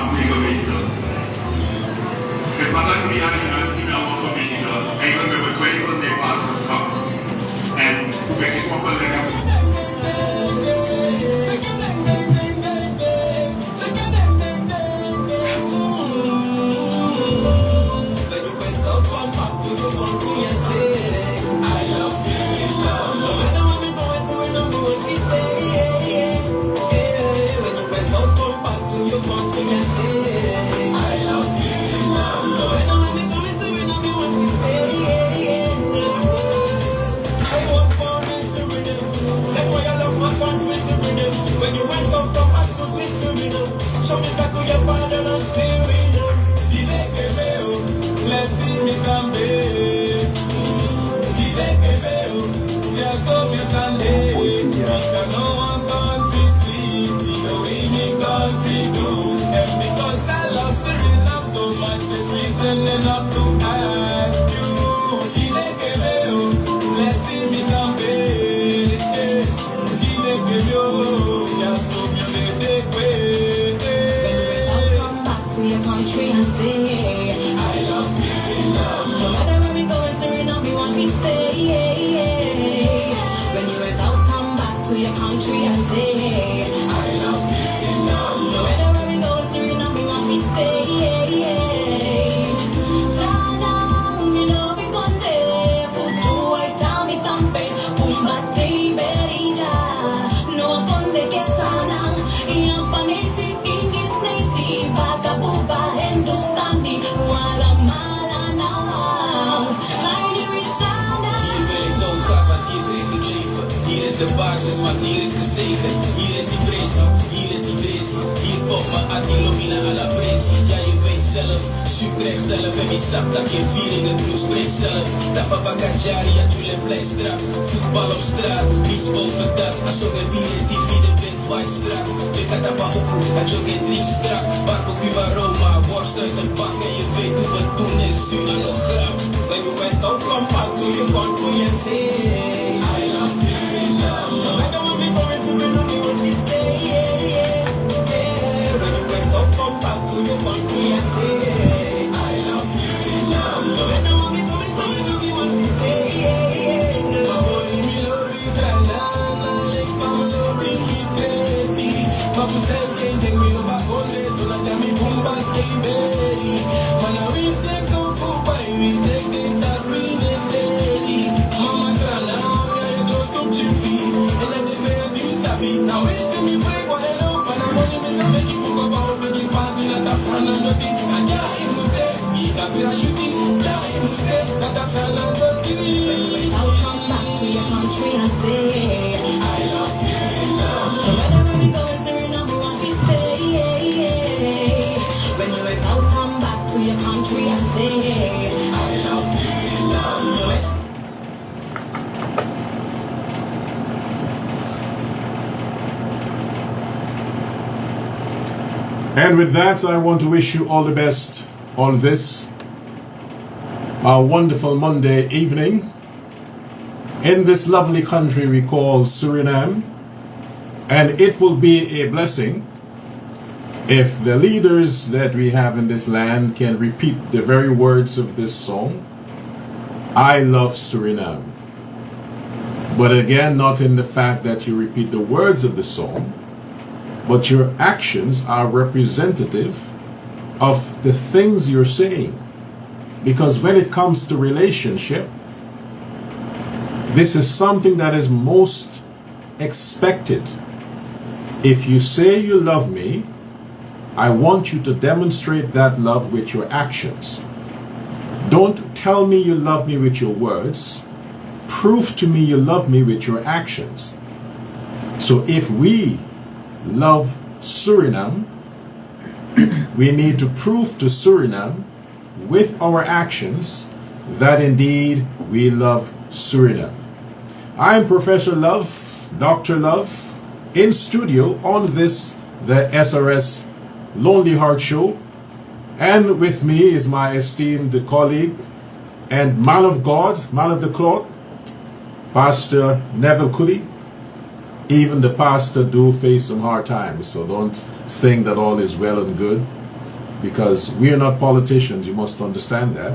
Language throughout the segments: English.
Afrika weten. Het wat dan weer aan die nationale familie, eigenlijk met twee van die basisschap. En hoe ben ik op een lekker. When you went up from back to Switzerland, show me back to your father and Syrian. Si le que veo, let's see me también. Si le que veo, ya so me también. Because no one country sleep, the way me country do. And because I love Suriname so much, it's listening up to ask you. Si le que veo, let's see me también. Si le que veo. Country and say I love Suriname. No matter where we go in Suriname, we want to stay. When you went out, come back to your country and say I love Suriname. No matter where we go in Suriname, we want to stay. Sanang, you know we gone there. Futu ay tami tampe, kumbate berija. No konde ke sanang, iyang panisi ingis nasi bagabuba Hindustani wala malanaw. Lady Rizana. Hier ben ik noodzaak, want hier breekt ik leven. Hier is de basis, want hier is de zegen. Hier is die presie, hier is die presie. Hier komt mijn atilomina à la presie. Ja, je weet zelf, Utrecht zelf en die sap dat je viering het nieuws spreekt zelf. Dappa Bagajari, ja, jullie blij strak. Voetbal op straat, niets boven dat. Als ook er bier is, die vierde wind waait strak. Ik had dat op, dat je ook in drie strak. Barbecue aroma, worst uit een bak en je weet hoe we doen is Suriname. When you went out, come back to your country and say I love Suriname. No matter where we going, Suriname, we want to stay. When you went out, come back to your country and say I love Suriname. No matter where we going, Suriname, we want to stay. My boy, me love you, Granana, like family, bring you steady. Papu says, take me over on this, so like me boom back, baby. Man, I will take come for by we take that green steady. Mama, Grana, we are close to Chippy, and then they say, I'm sabi. Now, it's me play what I know, but I'm only going to make you fuck about making party at the front of the thing. And yeah, it was there, he got me a shooting. Yeah, it was there, at the front of the thing. I'll come back to your country and say I love Suriname. no matter where we go in Suriname, we want to stay. When you went out, come back to your country and say I love Suriname. And with that, I want to wish you all the best on this wonderful Monday evening in this lovely country we call Suriname. And it will be a blessing if the leaders that we have in this land can repeat the very words of this song, I love Suriname. But again, not in the fact that you repeat the words of the song, but your actions are representative of the things you're saying. Because when it comes to relationship, this is something that is most expected. If you say you love me, I want you to demonstrate that love with your actions. Don't tell me you love me with your words. Prove to me you love me with your actions. So if we love Suriname, we need to prove to Suriname with our actions that indeed we love Suriname. I'm Professor Love, Dr. Love, in studio on this, the SRS Lonely Heart Show. And with me is my esteemed colleague and man of God, man of the cloth, Pastor Neville Cooley. Even the pastor do face some hard times, so don't think that all is well and good. because we are not politicians, you must understand that.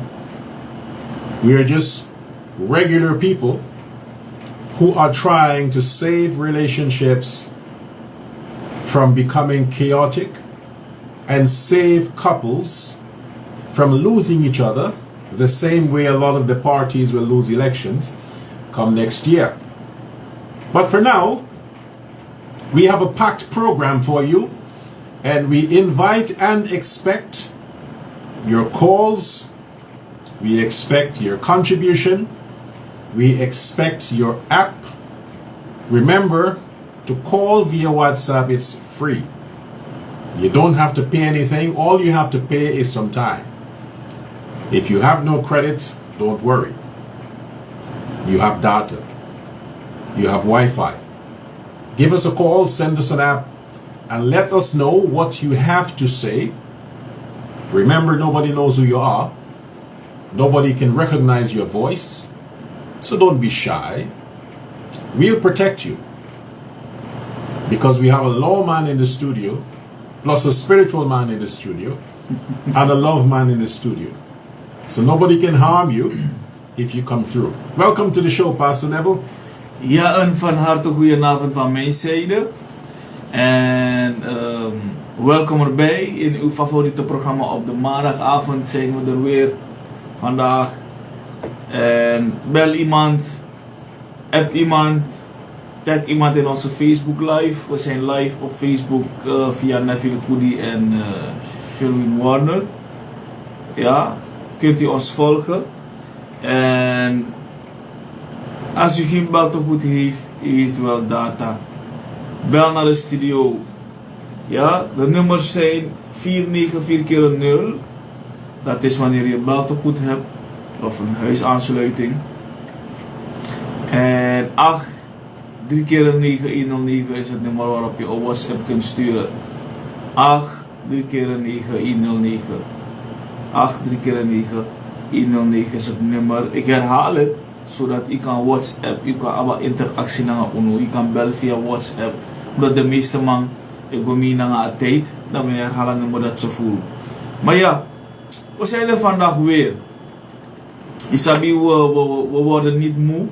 We are just regular people who are trying to save relationships from becoming chaotic and save couples from losing each other the same way a lot of the parties will lose elections come next year. But for now, we have a packed program for you, and we invite and expect your calls, we expect your contribution, we expect your app. Remember, to call via WhatsApp, it's free. You don't have to pay anything. All you have to pay is some time. If you have no credit, don't worry. You have data. You have Wi-Fi. Give us a call, send us an app, and let us know what you have to say. Remember, nobody knows who you are. Nobody can recognize your voice. So don't be shy. We'll protect you. Because we have a law man in the studio, plus a spiritual man in the studio, and a love man in the studio. So nobody can harm you if you come through. Welcome to the show, Pastor Neville. Ja, een van harte goedenavond van mijn zijde. En welkom erbij in uw favoriete programma op de maandagavond. Zijn we er weer vandaag. En bel iemand, app iemand, tag iemand in onze Facebook live. We zijn live op Facebook via Neville Koedi en Sherwin Warner. Ja, kunt u ons volgen. En als u geen beltegoed heeft, u heeft wel data. Bel naar de studio. Ja, de nummers zijn 494 0. Dat is wanneer je beltegoed hebt of een huisaansluiting. En 8-3-9-109 is het nummer waarop je op WhatsApp kunt sturen. 8-3-9-109. 8-3-9-109 is het nummer. Ik herhaal het, zodat u kan WhatsApp, u kan alle interactie naar UNO. U kan bellen via WhatsApp. Omdat de meeste man, ik kom hier naar een tijd, dan we herhalen nummer dat ze voelen. Maar ja, we zijn er vandaag weer. Isabi, we worden niet moe,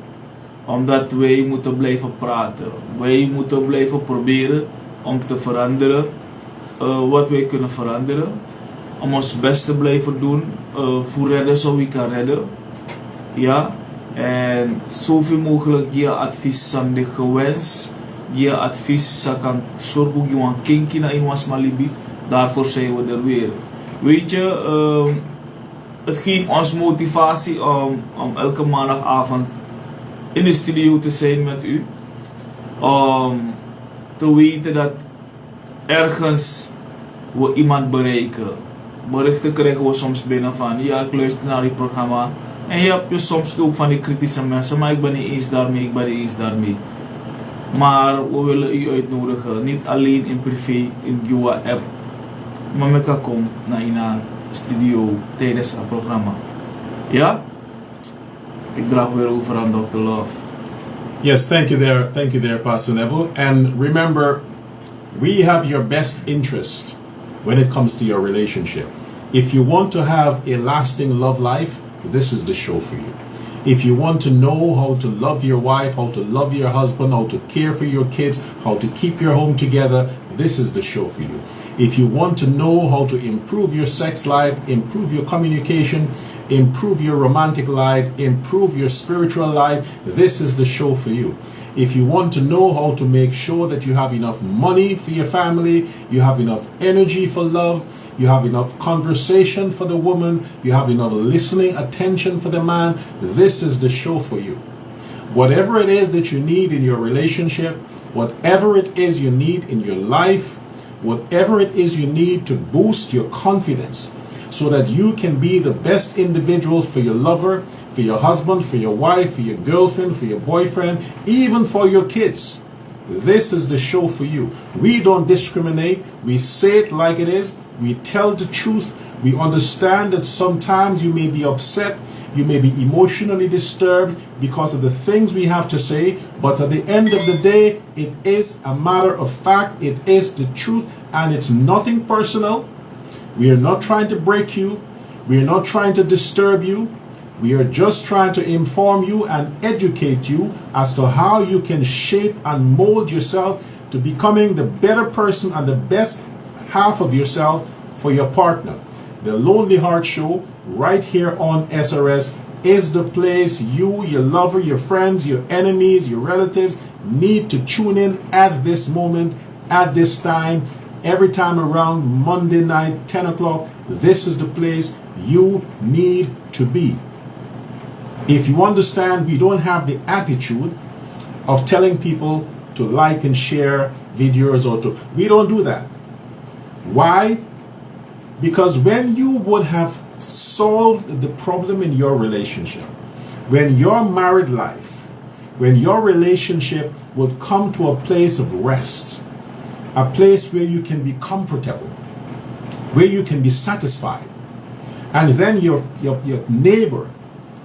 omdat wij moeten blijven praten. Wij moeten blijven proberen om te veranderen wat wij kunnen veranderen. Om ons best te blijven doen voor redden zo we kan redden. Ja, en zoveel mogelijk je advies aan de gewens. Je advies kan zorgen dat je een kinky naar in was malibi. Daarvoor zijn we er weer. Weet je, het geeft ons motivatie om elke maandagavond in de studio te zijn met u. Om te weten dat ergens we iemand bereiken. Berichten krijgen we soms binnen van, ja, ik luister naar die programma. En je hebt soms ook van die kritische mensen, maar ik ben niet eens daarmee, Maar we willen u uitnodigen, niet alleen in privé, in Gua app. Maar met elkaar kom naar in studio tijdens het programma. Ja? Ik draag weer over aan Dr. Love. Yes, thank you there, Pastor Neville. And remember, we have your best interest when it comes to your relationship. If you want to have a lasting love life, this is the show for you. If you want to know how to love your wife, how to love your husband, how to care for your kids, how to keep your home together, this is the show for you. If you want to know how to improve your sex life, improve your communication, improve your romantic life, improve your spiritual life, this is the show for you. If you want to know how to make sure that you have enough money for your family, you have enough energy for love, you have enough conversation for the woman, you have enough listening attention for the man, this is the show for you. Whatever it is that you need in your relationship, whatever it is you need in your life, whatever it is you need to boost your confidence so that you can be the best individual for your lover, for your husband, for your wife, for your girlfriend, for your boyfriend, even for your kids. This is the show for you. We don't discriminate. We say it like it is. We tell the truth. We understand that sometimes you may be upset. You may be emotionally disturbed because of the things we have to say. But at the end of the day, it is a matter of fact. It is the truth. And it's nothing personal. We are not trying to break you. We are not trying to disturb you. We are just trying to inform you and educate you as to how you can shape and mold yourself to becoming the better person and the best half of yourself for your partner. The Lonely Heart Show right here on SRS is the place you, your lover, your friends, your enemies, your relatives need to tune in at this moment, at this time, every time around Monday night, 10 o'clock. This is the place you need to be. If you understand, we don't have the attitude of telling people to like and share videos or to, we don't do that. Why? Because when you would have solved the problem in your relationship, when your married life, when your relationship would come to a place of rest, a place where you can be comfortable, where you can be satisfied, and then your neighbor,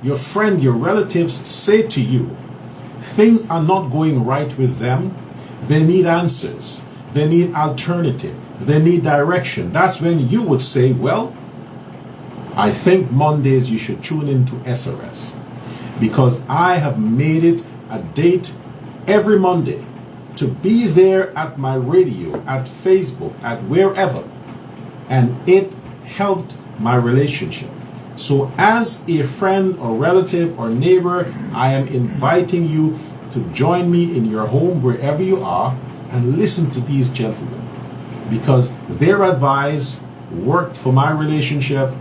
your friend, your relatives say to you, things are not going right with them, they need answers, they need alternative, they need direction. That's when you would say, well, I think Mondays you should tune into SRS, because I have made it a date every Monday to be there at my radio, at Facebook, at wherever, and it helped my relationship. So as a friend or relative or neighbor, I am inviting you to join me in your home, wherever you are, and listen to these gentlemen, because their advice worked for my relationship,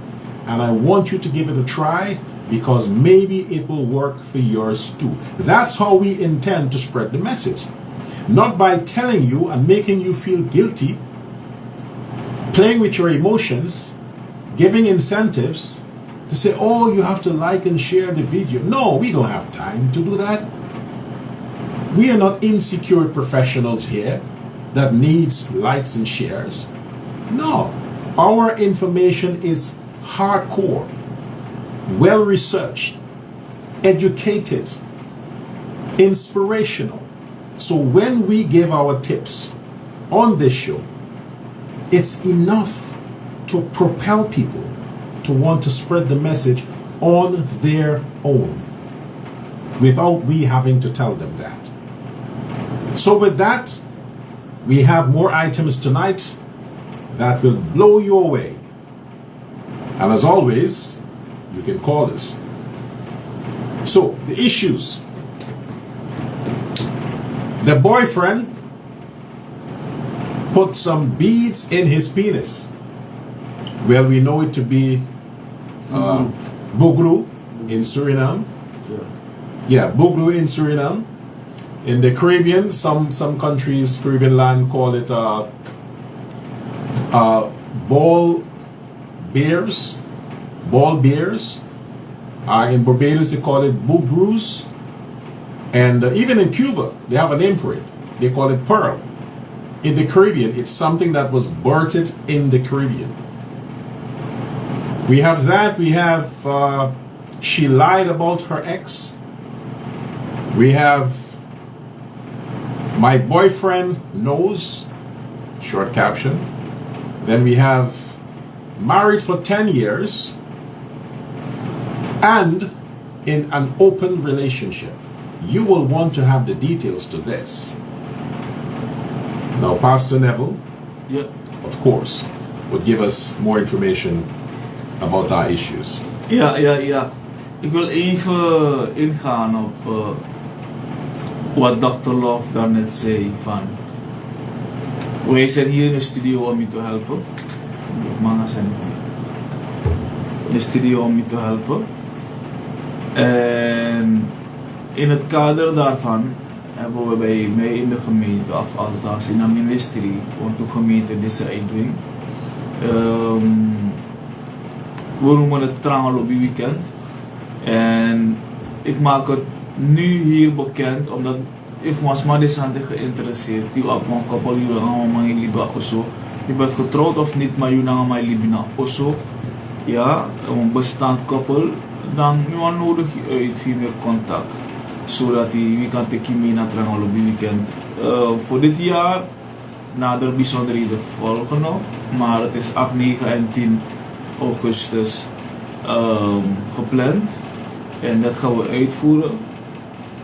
and I want you to give it a try, because maybe it will work for yours too. That's how we intend to spread the message. Not by telling you and making you feel guilty, playing with your emotions, giving incentives to say, oh, you have to like and share the video. No, we don't have time to do that. We are not insecure professionals here that needs likes and shares. No, our information is hardcore, well researched, educated, inspirational. So when we give our tips on this show, it's enough to propel people to want to spread the message on their own without we having to tell them that. So with that, we have more items tonight that will blow you away. And as always, you can call us. So, the issues. The boyfriend put some beads in his penis. Well, we know it to be Bugru in Suriname. Yeah, Bugru in Suriname. In the Caribbean, some countries, Caribbean land, call it ball bears. In Barbados, they call it bugrus. And even in Cuba, they have a name for it. They call it pearl. In the Caribbean, it's something that was birthed in the Caribbean. We have that. We have she lied about her ex. We have my boyfriend knows, short caption. Then we have married for 10 years and in an open relationship. You will want to have the details to this. Now, Pastor Neville, of course, would give us more information about our issues. Ja. Ik wil even ingaan op wat Dr. Love daarnet zei van wij zijn hier in de studio om je te helpen. Mannen zijn in de studio om je te helpen. En in het kader daarvan hebben we bij mij in de gemeente of althans in een ministerie want de gemeente deze uitdoen. We noemen het Trangalobby Weekend. En ik maak het nu hier bekend omdat ik was maar desante geïnteresseerd. Die op een koppel jullie allemaal liefde zo. Je bent getrouwd of niet, maar jullie allemaal liefde zo. Ja, een bestaand koppel. Dan nodig je uit veel meer contact. Zodat je kan tekenen naar Trangalobby Weekend. Voor dit jaar nader bijzonderheden volgen nog. Maar het is 8, 9 en 10 augustus gepland. En dat gaan we uitvoeren.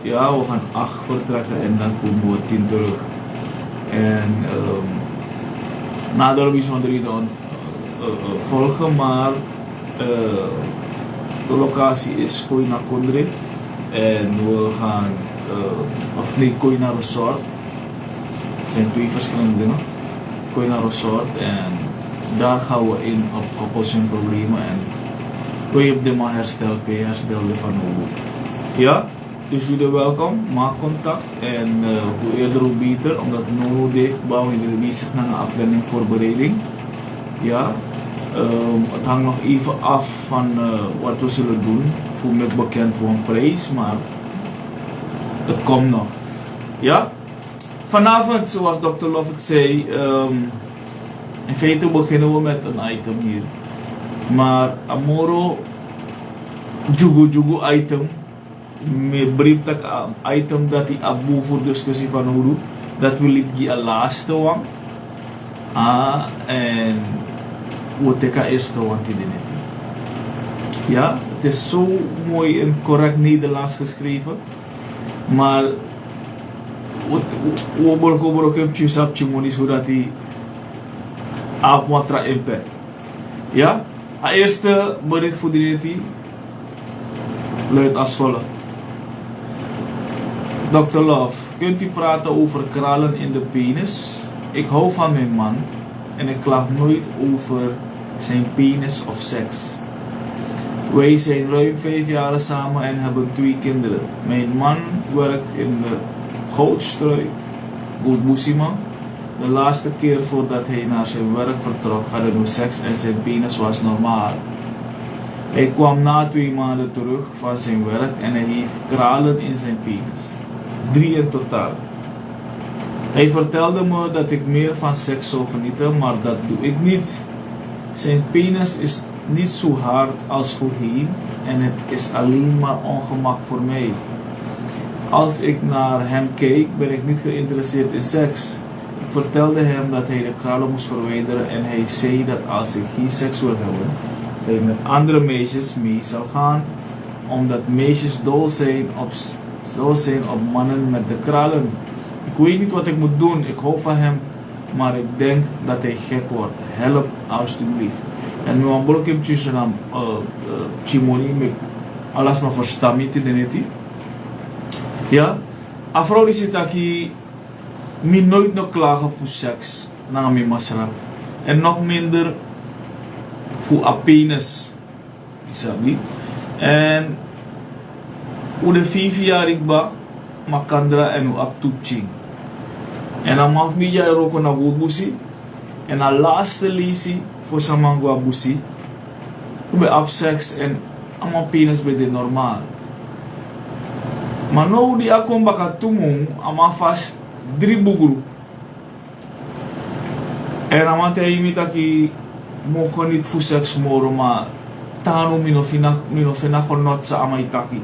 Ja, we gaan 8 vertrekken en dan komen we 10 terug. En nader bijzonderheden volgen, maar de locatie is Koina Kondre. En we gaan, of nee, Koina Resort. Het zijn 2 verschillende dingen. Koina Resort en daar gaan we in op koppels en problemen en wil je op de man herstellen van hoe. Ja, dus jullie welkom, maak contact en hoe eerder hoe beter, omdat Nono deed bouwen we bezig naar een afdeling voorbereiding. Ja, het hangt nog even af van wat we zullen doen, voor met bekend one place, maar het komt nog. Ja, vanavond, zoals Dr. Love het zei, in feite beginnen we met een item hier. Maar amoro jugu item, me brief tak item dat die abu voor discussie van hoe dat wil ik die laatste one. En we teka eerste one die net. Ja, het is zo mooi en correct Nederlands geschreven, maar we μπορούμε ook een tjus op tjumoni zodat die op matra impact. Ja, het eerste bericht voor die net luidt als volgt. Dr. Love, kunt u praten over kralen in de penis? Ik hou van mijn man en ik klaag nooit over zijn penis of seks. Wij zijn ruim 5 jaar samen en hebben 2 kinderen. Mijn man werkt in de goudstrui, Goedboesima. De laatste keer voordat hij naar zijn werk vertrok hadden we seks en zijn penis was normaal. Hij kwam na 2 maanden terug van zijn werk en hij heeft kralen in zijn penis. 3 in totaal. Hij vertelde me dat ik meer van seks zou genieten, maar dat doe ik niet. Zijn penis is niet zo hard als voorheen en het is alleen maar ongemak voor mij. Als ik naar hem keek, ben ik niet geïnteresseerd in seks. Ik vertelde hem dat hij de kralen moest verwijderen en hij zei dat als ik geen seks wil hebben, hij met andere meisjes mee zou gaan, omdat meisjes dol zijn op mannen met de kralen. Ik weet niet wat ik moet doen, ik hou van hem, maar ik denk dat hij gek wordt. Help alsjeblieft. En nu aan ik hem tussen aan Chimoni met alles maar verstaan met de neti. Ja, afro die zit aquí, me nooit nog klagen voor seks, na mijn masra. En nog minder voor a penis. Isabi. En hoe de 5 jaar ik ba, makandra en hoe aptuching. En dan mag ik jij ook naar Woodbusi. En de laatste lesie voor Samangwa Busi. Hoe bij op seks en allemaal penis bij de normaal. Maar nu die akkom baka tumung, ama vast 3 bugru. En ama te imita ki mogen niet voor seks moro, maar tano minofina genot sa ama itaki.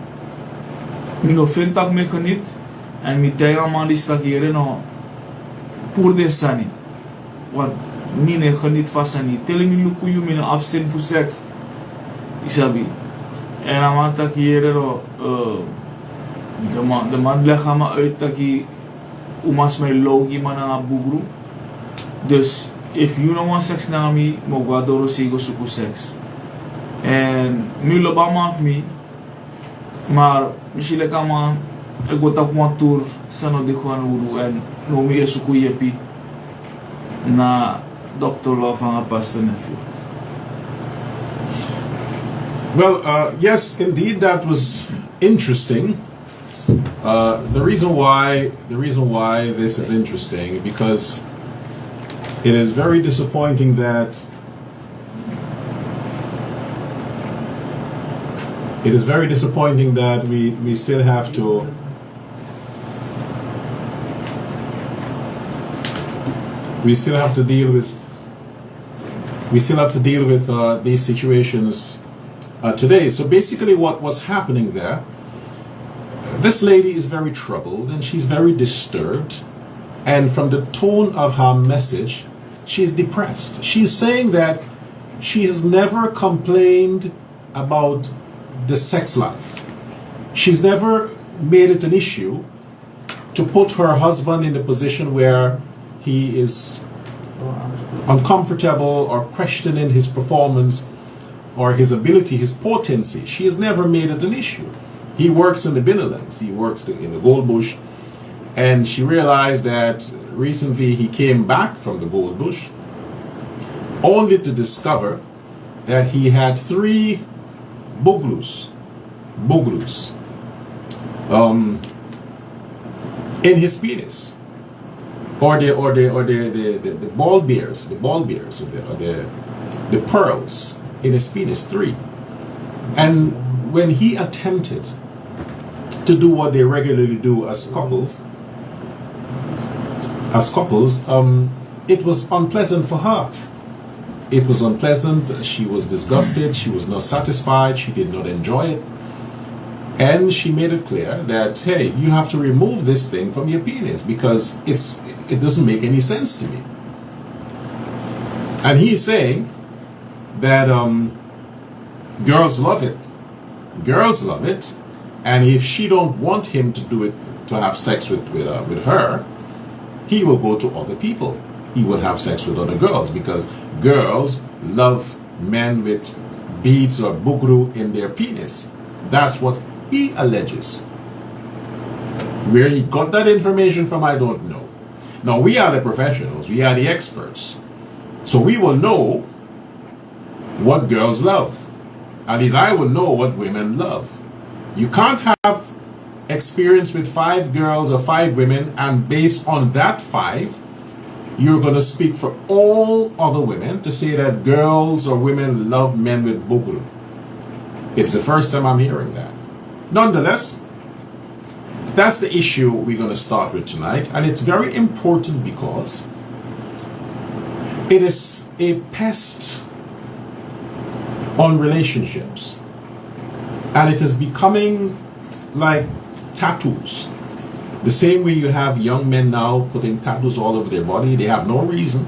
Minofintak me geniet en mi tega man die stakeren no pour de sani. Want mine geniet van sani. Tele mi luku yu mine absent voor seks. Isabi. En ama takeren no de man leggen me uit dat ik umas mijn logi man aan bugru. Dus if you don't want sex na me, mo guadoro sigo suku sex. En nu loba man of me, maar misschien kan man ik word op een tour sano de gewoon uru en no me suku yepi na Dr. Love van een pastor nephew. Well, yes, indeed, that was interesting. The reason why this is interesting because it is very disappointing that we still have to deal with these situations today. So basically, what was happening there? This lady is very troubled and she's very disturbed And from the tone of her message, she's depressed. She's saying that she has never complained about the sex life. She's never made it an issue to put her husband in a position where he is uncomfortable or questioning his performance or his ability, his potency. She has never made it an issue. He works in the Binnelands, he works in the Gold Bush, and she realized that recently he came back from the Gold Bush only to discover that he had 3 buglus in his penis, or the ball bears, the pearls in his penis, 3. And when he attempted to do what they regularly do as couples, it was unpleasant for her. It was unpleasant. She was disgusted. She was not satisfied. She did not enjoy it. And she made it clear that, hey, you have to remove this thing from your penis because it doesn't make any sense to me. And he's saying that girls love it. Girls love it. And if she don't want him to do it, to have sex with her, he will go to other people. He will have sex with other girls because girls love men with beads or bugru in their penis. That's what he alleges. Where he got that information from, I don't know. Now, we are the professionals. We are the experts. So we will know what girls love. At least I will know what women love. You can't have experience with 5 girls or 5 women, and based on that 5, you're going to speak for all other women to say that girls or women love men with bugru. It's the first time I'm hearing that. Nonetheless, that's the issue we're going to start with tonight, and it's very important because it is a pest on relationships, and it is becoming like tattoos. The same way you have young men now putting tattoos all over their body. They have no reason,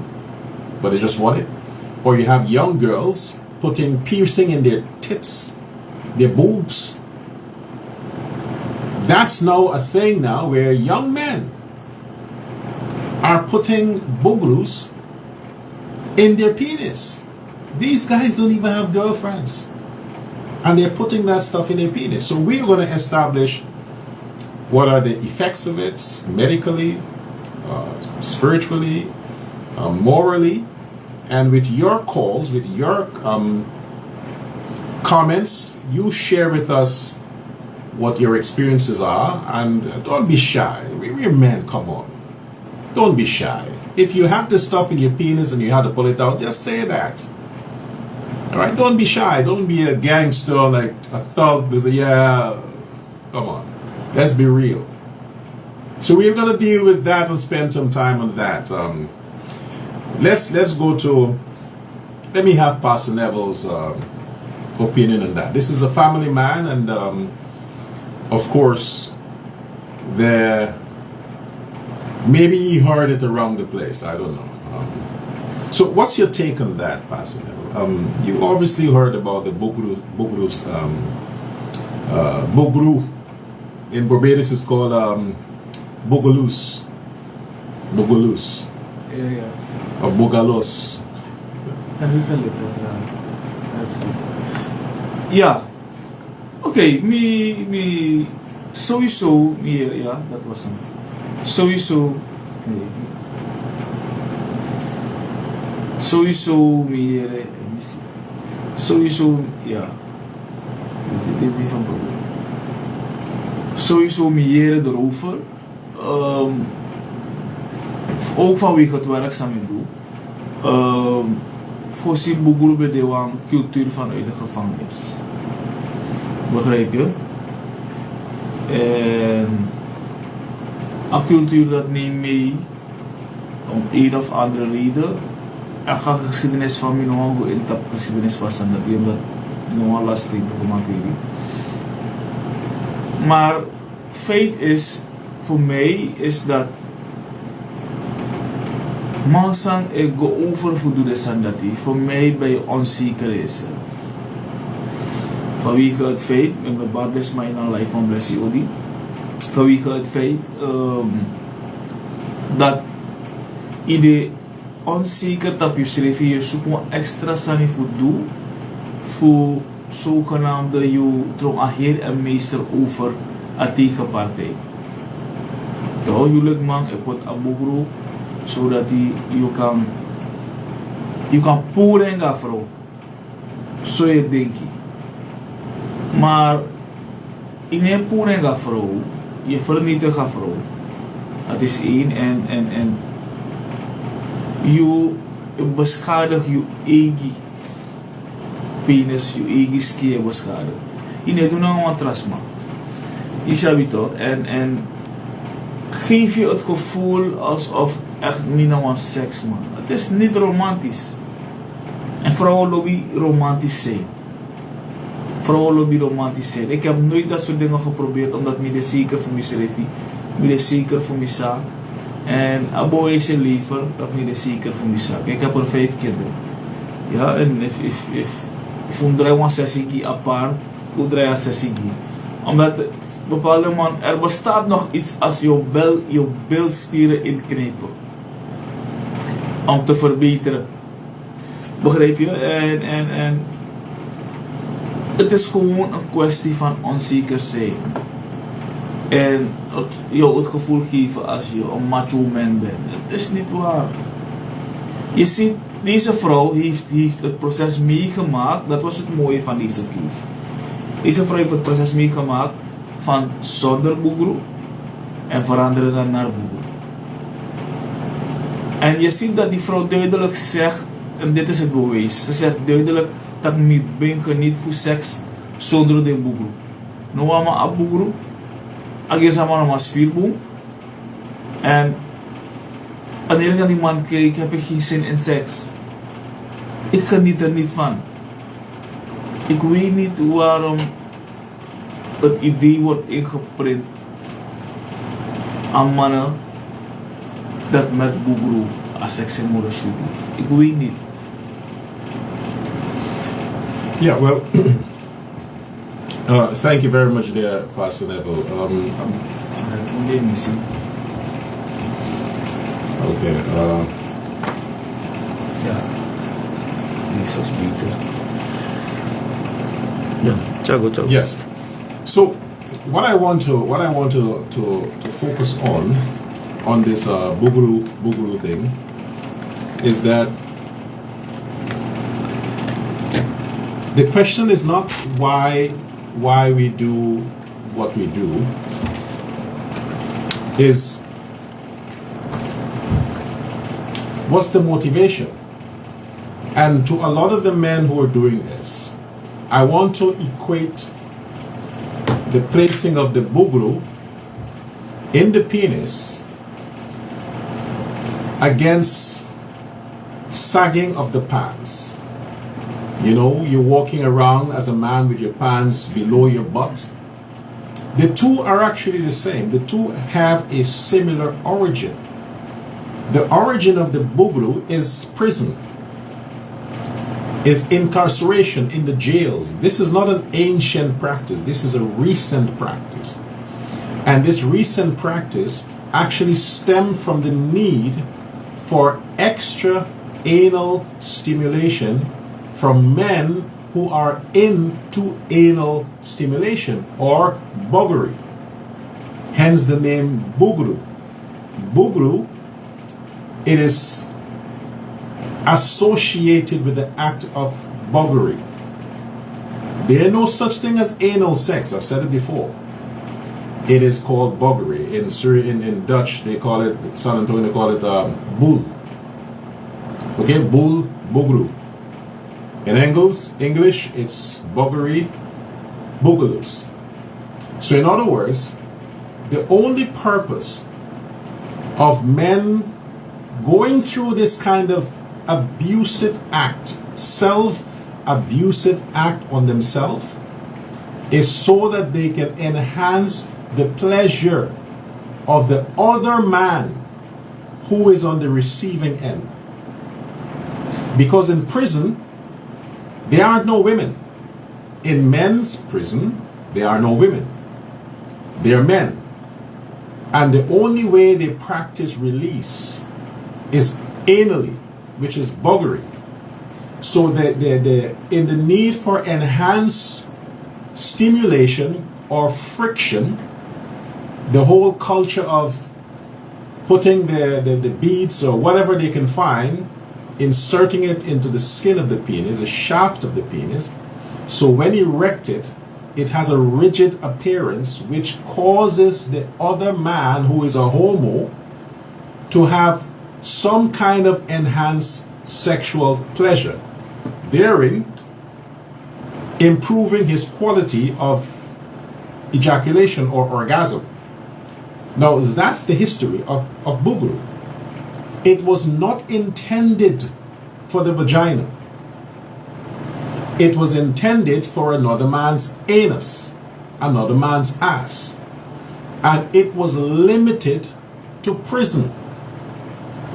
but they just want it. Or you have young girls putting piercing in their tits, their boobs. That's now a thing now where young men are putting buglus in their penis. These guys don't even have girlfriends, and they're putting that stuff in their penis. So we're going to establish what are the effects of it medically, spiritually, morally, and with your calls, with your comments, you share with us what your experiences are, and don't be shy. We're men, come on. Don't be shy. If you have this stuff in your penis and you have to pull it out, just say that. All right? Don't be shy. Don't be a gangster like a thug. Yeah, come on. Let's be real. So we're going to deal with that and spend some time on that. Let's go to, let me have Pastor Neville's opinion on that. This is a family man, and of course, maybe he heard it around the place. I don't know. So what's your take on that, Pastor Neville? You obviously heard about the bugru. In Barbados, it's called bugalus. Yeah. Or bugalos. Yeah. Okay, me sowieso, yeah, dat was hem. Sowieso, let me see. Sowieso, ja. Dit is van Bogo. Sowieso meer erover. Ook vanwege het werk dat ik doe. Voorzien Bogo bij de cultuur vanuit de gevangenis. Begrijp je? En een cultuur dat neemt mee om een of andere reden. Ik ga geschiedenis van mij nog wel in de geschiedenis van zijn dat je dat nog wel lastig te maken. Maar feit is voor mij is dat Mansang go over voor de sandati. Voor mij ben je onzeker jezelf. Vanwege het feit, met mijn barbes mij in een life van Blessie Odi. Vanwege het feit dat iedereen onzeker dat je schrijft, je zoekt een extra sani voor doen. Voor zogenaamde je trouw een heer en meester over een tegenpartij. Toch, jullie man, ik word abogro, zodat je kan poeren gaan vrouw. Zo je denk je. Maar in een poeren gaan vrouw, je vernietigt gaan vrouw. Dat is één en je beschadigt je eigen penis, je eigen skiën beschadigt. Je doet nog een trasma. Je sabi toch? En geef je het gevoel alsof echt niet naar seks, man. Het is niet romantisch. En vrouwen lobby romantisch zijn. Vrouwen lobby romantisch zijn. Ik heb nooit dat soort dingen geprobeerd omdat ik zeker voor mezelf. Ik ben zeker voor mezelf. En abo is een liever dat ik ben zeker voor mezelf. Ik heb er 5 kinderen. Ja, en if ik draai een sessie apart, ik draai een sessie. Omdat bepaalde man, er bestaat nog iets als je bilspieren inknepen. Om te verbeteren. Begrijp je? En het is gewoon een kwestie van onzeker zijn. En jou het gevoel geven als je een macho man bent. Het is niet waar. Je ziet, deze vrouw heeft het proces meegemaakt. Dat was het mooie van deze case. Deze vrouw heeft het proces meegemaakt van zonder boegroe en veranderen dan naar boegroe. En je ziet dat die vrouw duidelijk zegt, en dit is het bewijs, ze zegt duidelijk dat ik ben geniet voor seks zonder de boegroe. Nou maar op boegroe, ik ga maar naar spierboom. En wanneer ik aan die man kijk, heb ik geen zin in seks. Ik geniet er niet van. Ik weet niet waarom het idee wordt ingeprint aan mannen dat met boegroe als seks in moeten zoeken. Ik weet niet. Yeah, well, thank you very much there, Pastor Neville. Okay. Ja, this is beter. Ja, ciao. Yes. So, what I want to focus on this Buguru thing is that the question is not why we do what we do. Is what's the motivation? And to a lot of the men who are doing this, I want to equate the placing of the bugru in the penis against sagging of the pants. You know, you're walking around as a man with your pants below your butt. The two are actually the same. The two have a similar origin. The origin of the bugru is prison, is incarceration in the jails. This is not an ancient practice. This is a recent practice. And this recent practice actually stemmed from the need for extra anal stimulation from men who are into anal stimulation or buggery. Hence the name bugru. Bugru, it is associated with the act of buggery. There is no such thing as anal sex. I've said it before. It is called buggery. In Dutch, they call it, San Antonio, they call it boel. Okay, boel, bugru. In English, it's buggery, boogaloo. So in other words, the only purpose of men going through this kind of abusive act, self-abusive act on themselves, is so that they can enhance the pleasure of the other man who is on the receiving end. Because in prison, there aren't no women. In men's prison, there are no women. They're men. And the only way they practice release is anally, which is buggery. So in the need for enhanced stimulation or friction, the whole culture of putting the beads or whatever they can find, inserting it into the skin of the penis, the shaft of the penis, so when erected, it has a rigid appearance which causes the other man who is a homo to have some kind of enhanced sexual pleasure, therein improving his quality of ejaculation or orgasm. Now that's the history of bugru. It was not intended for the vagina. It was intended for another man's anus, another man's ass. And it was limited to prison.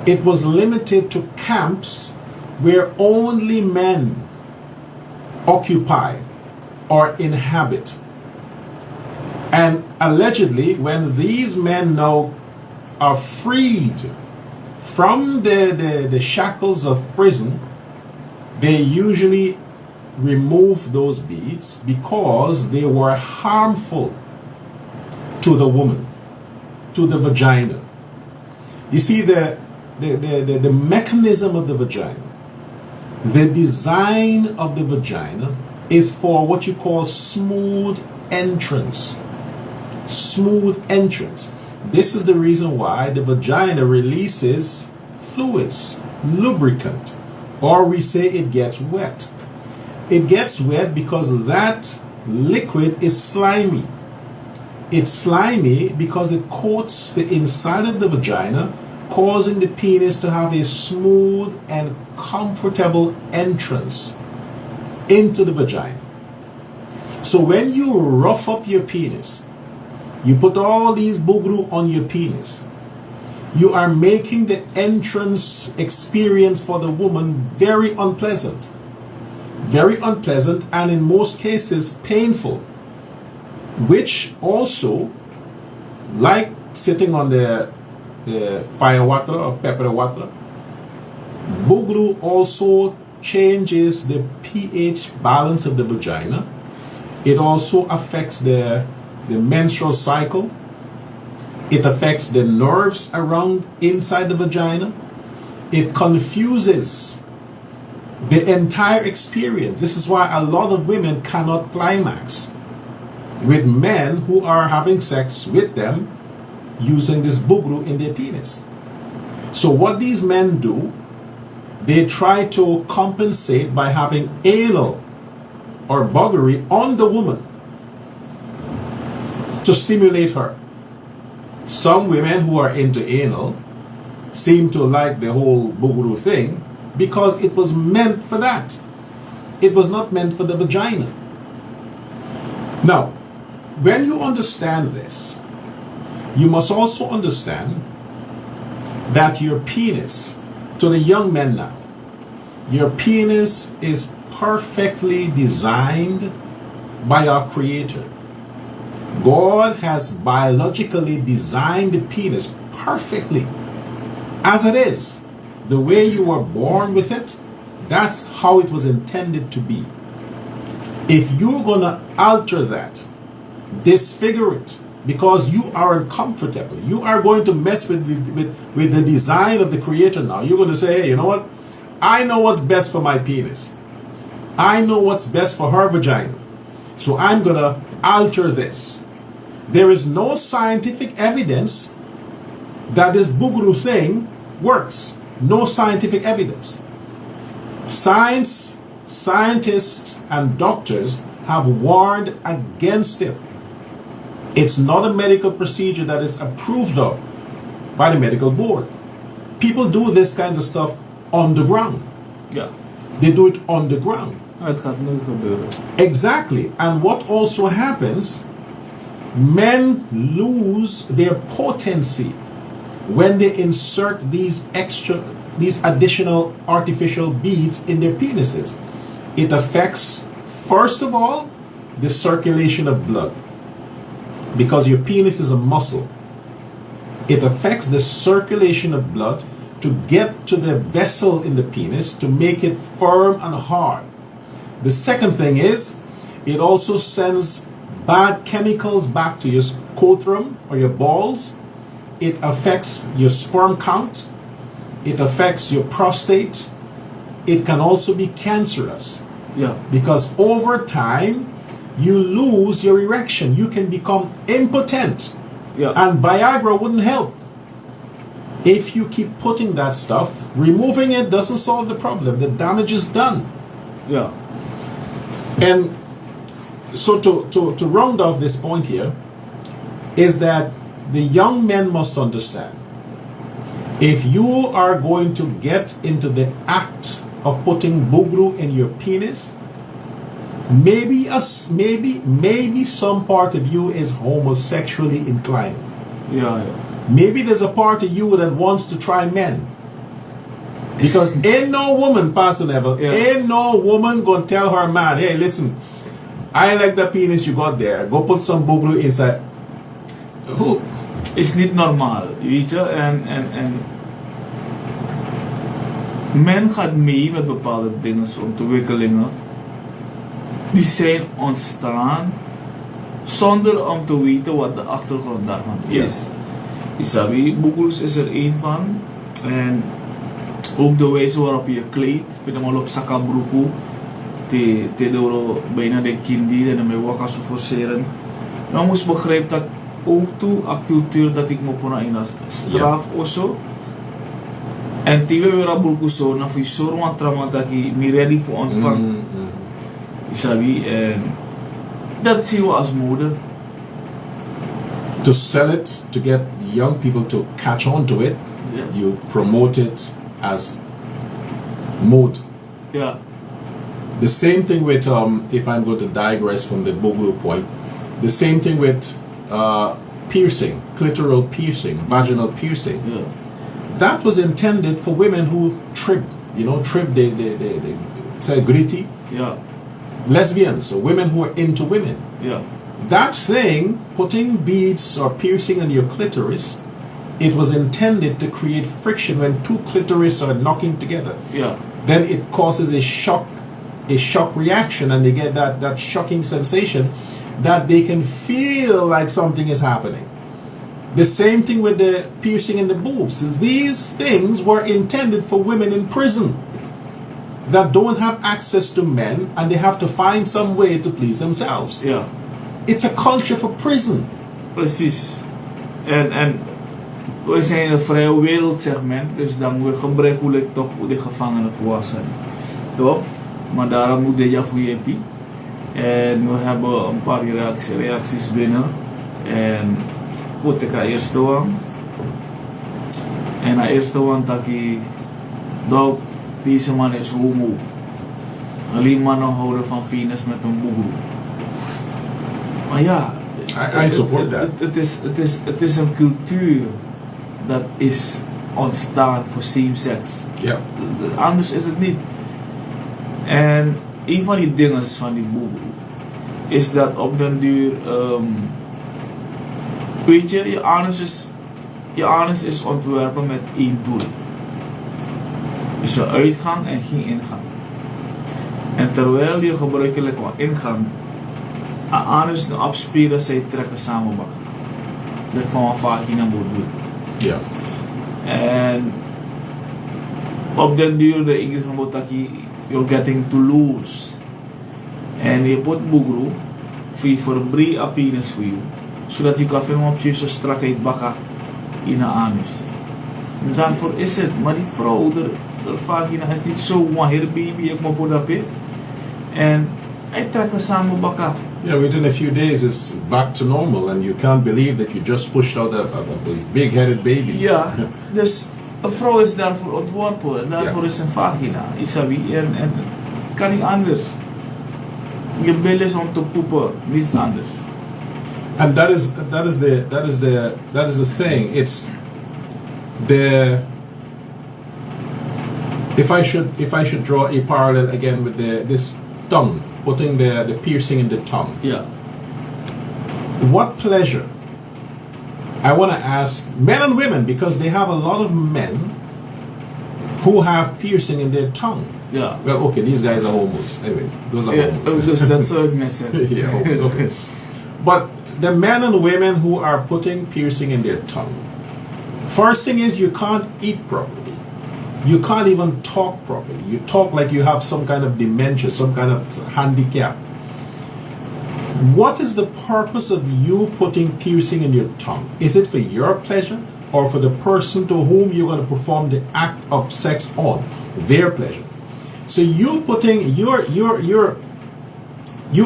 It was limited to camps where only men occupy or inhabit. And allegedly, when these men now are freed from the shackles of prison, they usually remove those beads because they were harmful to the woman, to the vagina. You see, the mechanism of the vagina, the design of the vagina is for what you call smooth entrance. Smooth entrance. This is the reason why the vagina releases fluids, lubricant, or we say it gets wet. It gets wet because that liquid is slimy. It's slimy because it coats the inside of the vagina, causing the penis to have a smooth and comfortable entrance into the vagina. So when you rough up your penis, you put all these bugru on your penis, you are making the entrance experience for the woman very unpleasant. Very unpleasant, and in most cases painful, which also, like sitting on the fire water or pepper water, bugru also changes the pH balance of the vagina. It also affects the menstrual cycle. It affects the nerves around inside the vagina. It confuses the entire experience. This is why a lot of women cannot climax with men who are having sex with them using this bugru in their penis. So what these men do, they try to compensate by having anal or buggery on the woman to stimulate her. Some women who are into anal seem to like the whole bugru thing because it was meant for that. It was not meant for the vagina. Now, when you understand this, you must also understand that your penis, to the young men now, your penis is perfectly designed by our Creator. God has biologically designed the penis perfectly as it is. The way you were born with it, that's how it was intended to be. If you're going to alter that, disfigure it, because you are uncomfortable, you are going to mess with the design of the Creator now. You're going to say, hey, you know what? I know what's best for my penis. I know what's best for her vagina. So I'm going to alter this. There is no scientific evidence that this bugru thing works. No scientific evidence. Scientists and doctors have warned against it. It's not a medical procedure that is approved of by the medical board. People do this kinds of stuff on the ground. Yeah. They do it on the ground. Het gaat nooit gebeuren. Exactly. And what also happens, men lose their potency when they insert these additional artificial beads in their penises. It affects, first of all, the circulation of blood, because your penis is a muscle. It affects the circulation of blood to get to the vessel in the penis to make it firm and hard. The second thing is, it also sends bad chemicals back to your scrotum or your balls. It affects your sperm count. It affects your prostate. It can also be cancerous. Yeah. Because over time, you lose your erection. You can become impotent. Yeah. And Viagra wouldn't help. If you keep putting that stuff, removing it doesn't solve the problem. The damage is done. Yeah. And so to round off this point here, is that the young men must understand, if you are going to get into the act of putting bugru in your penis, maybe some part of you is homosexually inclined. Yeah. Maybe there's a part of you that wants to try men. Because ain't no woman, Pastor Neville, ain't no woman gonna tell her man, hey, listen, I like the penis you got there. Go put some bugru inside. Who? Is niet normaal, weet je, en men gaat mee met bepaalde dingen, ontwikkelingen, die zijn ontstaan zonder om te weten wat de achtergrond daarvan is. Isabi, Bugurus is er één van, en ook de wijze waarop je kleedt, pinamol op sakabruku, te door bijna de kindi en de mewaka zo forceren. Maar moest begrijpen dat ook toe a cultuur dat ik me pona in as straf also. En die we weer abulku so na fi sorwan trauma dat ik me ready voor ontvang. Isabi, en dat zien we als mode. To sell it, to get young people to catch on to it, you promote it as mode. Yeah. The same thing with, if I'm going to digress from the bugru point, the same thing with piercing, clitoral piercing, vaginal piercing. Yeah. That was intended for women who trip, they say gritty. Yeah. Lesbians, so women who are into women. Yeah. That thing, putting beads or piercing on your clitoris, it was intended to create friction when two clitoris are knocking together. Yeah. Then it causes a shock reaction, and they get that shocking sensation that they can feel like something is happening. The same thing with the piercing in the boobs. These things were intended for women in prison that don't have access to men, and they have to find some way to please themselves. Yeah. It's a culture for prison. Precies. En we zijn een vrije wereld, zegt men, dus dan we gebruiken toch de gevangenen volwassen. Toch? Maar daarom moet je voor je pie. En we hebben een paar reacties binnen. En wat ik eerst doe. En eerst doe dat ik dat deze man is homo. Alleen mannen houden van penis met een boegoe. Maar ja, I support that. Het is een cultuur dat is ontstaan voor same-sex. Yeah. Anders is het niet. En een van die dingen van die boel is dat op den duur, weet je, je anus is ontworpen met één doel. Dus een uitgang en geen ingang. En terwijl je gebruikelijk wat ingang, anus nu afspelen, zij trekken samen bakken. Dat van een vagina moet doen. Yeah. En op den duur de Engels van Botaki, you're getting to loose. En je put bugru, voor verbreed a penis voor je, zodat je kan filmen op je zo strakheid bakken in de anus. En daarvoor is het, maar die vrouw, de vagina is niet zo, maar her baby, ik moet dat pit. En hij trekt samen bakken. Yeah, within a few days it's back to normal, and you can't believe that you just pushed out a big-headed baby. Ja, dus een vrouw is daarvoor ontworpen, daarvoor is een vagina, isabi, en kan niet anders. Je bil is om te poepen, niets anders. And that is the thing. It's the if I should draw a parallel again with this tongue, putting the piercing in the tongue. Yeah. What pleasure? I want to ask men and women, because they have a lot of men who have piercing in their tongue. Yeah. Well, okay, these guys are homos. Anyway, those are Yeah, homos. that's what it makes sense. Yeah, homos, okay. But the men and women who are putting piercing in their tongue, first thing is you can't eat properly. You can't even talk properly. You talk like you have some kind of dementia, some kind of handicap. What is the purpose of you putting piercing in your tongue? Is it for your pleasure or for the person to whom you're going to perform the act of sex on? Their pleasure. So you putting you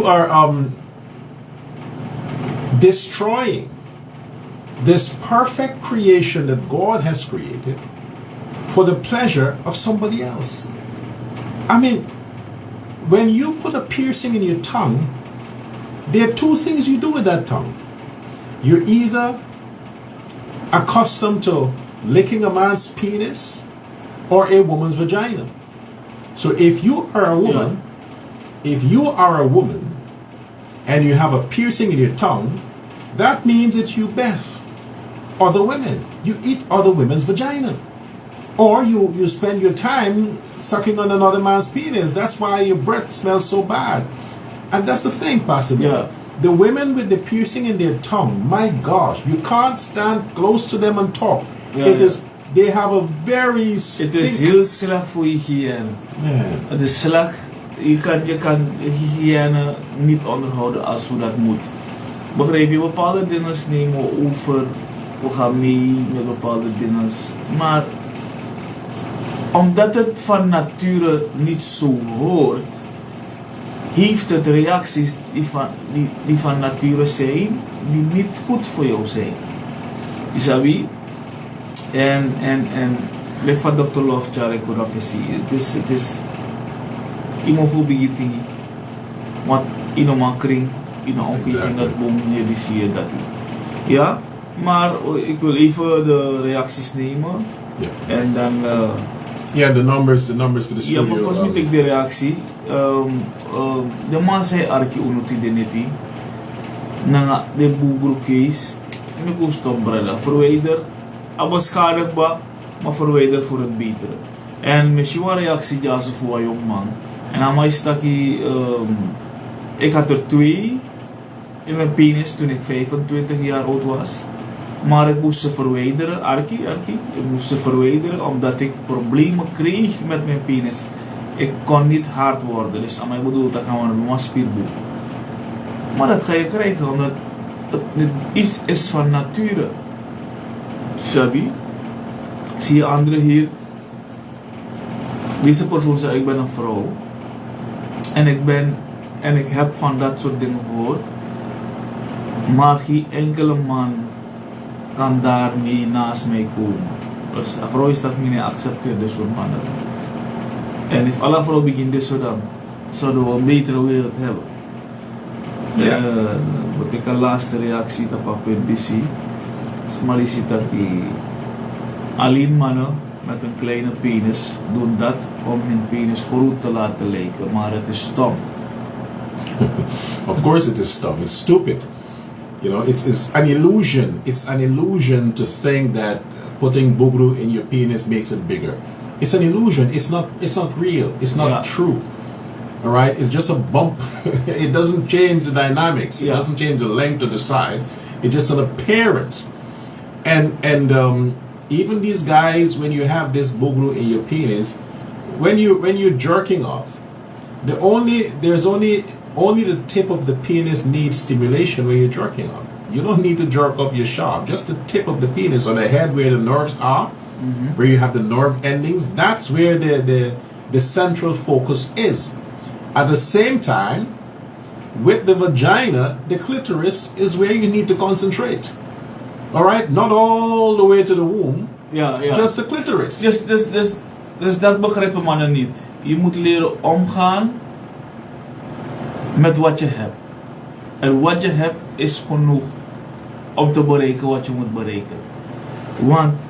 are destroying this perfect creation that God has created for the pleasure of somebody else. I mean, when you put a piercing in your tongue, there are two things you do with that tongue. You're either accustomed to licking a man's penis or a woman's vagina. So if you are a woman, and you have a piercing in your tongue, that means that you bath other women. You eat other women's vagina. Or you spend your time sucking on another man's penis. That's why your breath smells so bad. And that's the thing, Pastor. Yeah. The women with the piercing in their tongue, my gosh, you can't stand close to them and talk. They have a very Het is heel slecht voor hygiëne. Man. Het is slecht. Je kan hygiëne niet onderhouden als hoe dat moet. Begrijp je? Bepaalde dingen nemen we over. We gaan mee met bepaalde dingen. Maar omdat het van nature niet zo hoort, heeft het reacties die van nature zijn, die niet goed voor jou zijn. Isabi? En like van Dr. Lovechild ik would have see het is iemand goed begint wat in een kring in een omgeving dat boom je die zie je dat ja, maar ik wil even de reacties nemen en dan the numbers for the studio. ja, maar volgens mij ik de reactie de man zei arki unuti deneti na de bubro case en ik stop brada verwijder abaschadig ba, maar verwijder voor het betere. En misschien een reactie ja zo voor een jongman. En aan mij is dat ik had er 2 in mijn penis toen ik 25 jaar oud was. Maar ik moest ze verwijderen, Arki, ik moest ze verwijderen omdat ik problemen kreeg met mijn penis. Ik kon niet hard worden, dus aan mij bedoelt dat gaan we een spierboek. Maar dat ga je krijgen omdat het iets is van nature. Sabi, zie je anderen hier. Deze persoon zegt ik ben een vrouw. En ik heb van dat soort dingen gehoord. Maar geen enkele man kan daarmee naast mij komen. Dus een vrouw is dat niet accepteert, dit soort mannen. En als alle vrouwen beginnen zo dan, zouden we een betere wereld hebben. Wat ik een laatste reactie heb op het DC. Maar je ziet dat alleen mannen met een kleine penis doen dat om hun penis groot te laten lijken, maar het is stom. Of course it is stom. It's stupid. You know, it's an illusion. It's an illusion to think that putting bugru in your penis makes it bigger. It's an illusion. It's not real. It's not true. All right? It's just a bump. It doesn't change the dynamics. It doesn't change the length or the size. It's just an appearance. And even these guys, when you have this bugru in your penis, when you're jerking off, there's only the tip of the penis needs stimulation when you're jerking off. You don't need to jerk off your shaft. Just the tip of the penis on the head where the nerves are, where you have the nerve endings. That's where the central focus is. At the same time, with the vagina, the clitoris is where you need to concentrate. All right, not all the way to the womb. Just the clitoris. Dus dat begrijpen mannen niet. Je moet leren omgaan met wat je hebt. En wat je hebt is genoeg om te bereiken wat je moet bereiken. Want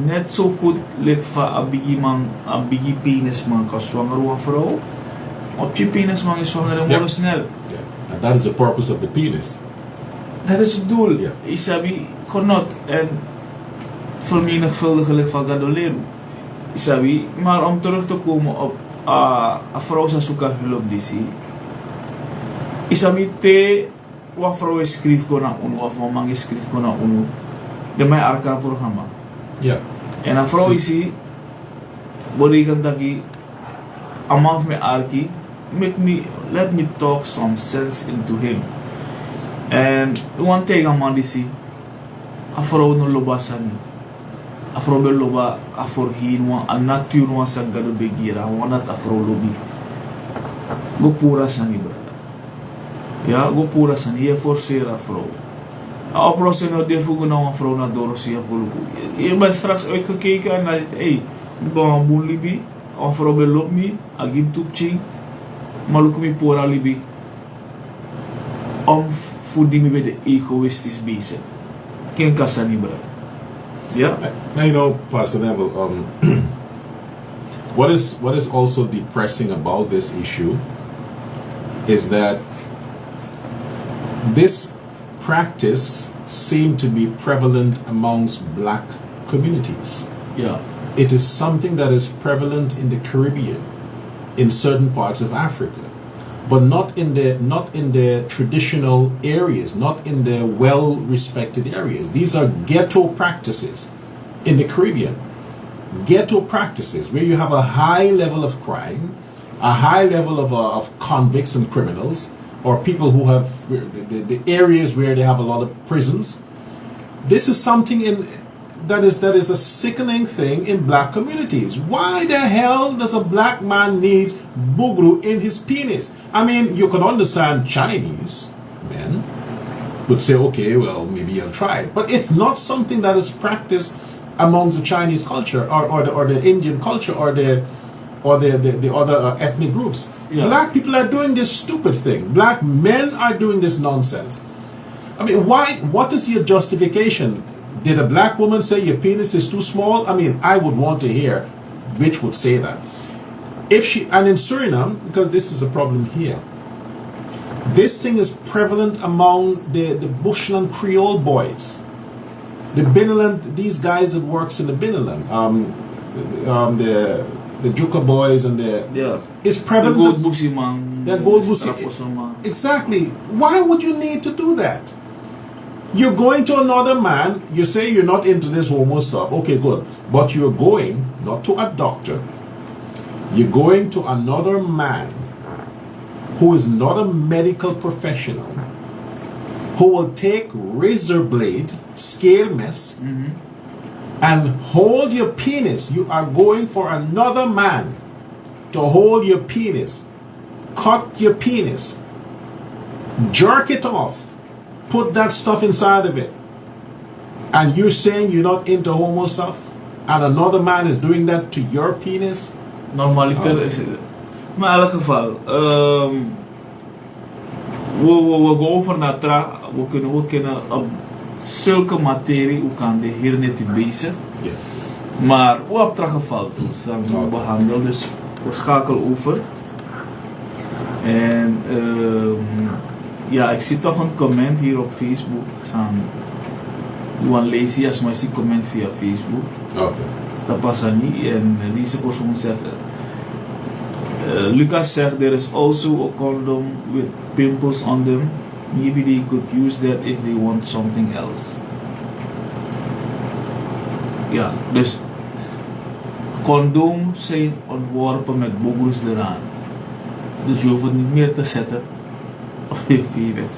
net zo goed ligt van een biggie penis man kan zwanger worden vrouw. Op je penis man is zwanger en worden snel. Yeah. And that is the purpose of the penis. Dat is het doel. Ja. Isabi genot en vermenigvuldigelijk van gadolero. Isabi, maar om terug te komen op een vrouw zijn zoeken hulp die zie. Isabi te wat vrouw schrijft kona unu of wat man schrijft kona unu. De mij arka programma. Yeah. En een vrouw is hier, betekent dat je een man met arki, let me talk some sense into him. En one tegen een man die zie, een vrouw no loba sani, een vrouw be loba aforhin, een natuur wan sa gado begira, wan dat een vrouw lobi. Go pura sani brada. Ja, go pura sani, je forceert een vrouw. Een oplossing nou de voegen nou een vrouw naar Dorosia Poluku. Je bent straks uitgekeken en naar dit, hey, ik ben een boel libi, een vrouw bij loop me, ik geef toepching, maar ik kom pora libi. Om voor die me bij de egoïstisch bezig. Geen kassa niet bra. Ja? Now, you know, Pastor Neville, what is also depressing about this issue is that this practice seemed to be prevalent amongst black communities. Ja. It is something that is prevalent in the Caribbean, in certain parts of Africa, but not in the traditional areas, not in the well-respected areas. These are ghetto practices in the Caribbean. Ghetto practices where you have a high level of crime, a high level of convicts and criminals, or people who have the areas where they have a lot of prisons. This is something that is a sickening thing in black communities. Why the hell does a black man need bugru in his penis? I mean, you can understand Chinese men would say, okay, well, maybe I'll try it. But it's not something that is practiced amongst the Chinese culture or the Indian culture or the other ethnic groups. Yeah. Black people are doing this stupid thing. Black men are doing this nonsense. I mean, why? What is your justification? Did a black woman say your penis is too small? I mean, I would want to hear which would say that. And in Suriname, because this is a problem here, this thing is prevalent among the Bushland Creole boys. The Biniland, these guys that works in the Biniland, the Juka boys and the... Yeah. It's prevalent. The gold bussy man. That gold bussy. Man. Exactly. Why would you need to do that? You're going to another man, you say you're not into this homo stuff. Okay, good. But you're going not to a doctor. You're going to another man who is not a medical professional, who will take razor blade, scale mess, and hold your penis. You are going for another man to hold your penis, cut your penis, jerk it off, put that stuff inside of it. And you're saying you're not into homo stuff? And another man is doing that to your penis? Normaliter is het. Maar in elk geval, we gaan over naar tra. We kunnen op zulke materie, we kan de hier niet bezig. Yeah. Maar we hebben teruggevallen, dus dan gaan we behandelen. Dus we schakelen over. En ja, ik zie toch een comment hier op Facebook. Juan Lacey, als mij zie comment via Facebook. Okay. Dat past niet. En deze persoon zegt, Lucas zegt, there is also a condom with pimples on them. Maybe they could use that if they want something else. Ja, dus condooms zijn ontworpen met boogels eraan. Dus je hoeft het niet meer te zetten op je penis.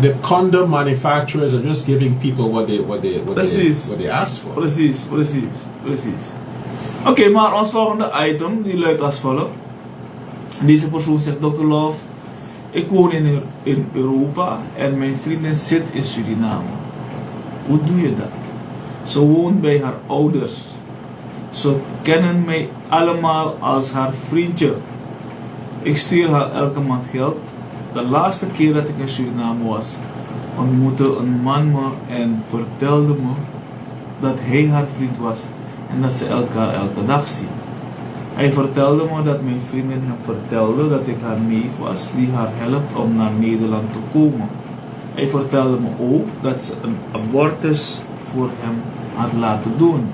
The condom manufacturers are just giving people what they ask for. Precies. Oké, maar ons volgende item die luidt als volgt. Deze persoon zegt, Dr. Love, ik woon in Europa en mijn vriendin zit in Suriname. Hoe doe je dat? Ze woont bij haar ouders. Ze kennen mij allemaal als haar vriendje. Ik stuur haar elke maand geld. De laatste keer dat ik in Suriname was, ontmoette een man me en vertelde me dat hij haar vriend was en dat ze elkaar elke dag zien. Hij vertelde me dat mijn vriendin hem vertelde dat ik haar neef was die haar helpt om naar Nederland te komen. Hij vertelde me ook dat ze een abortus voor hem had laten doen.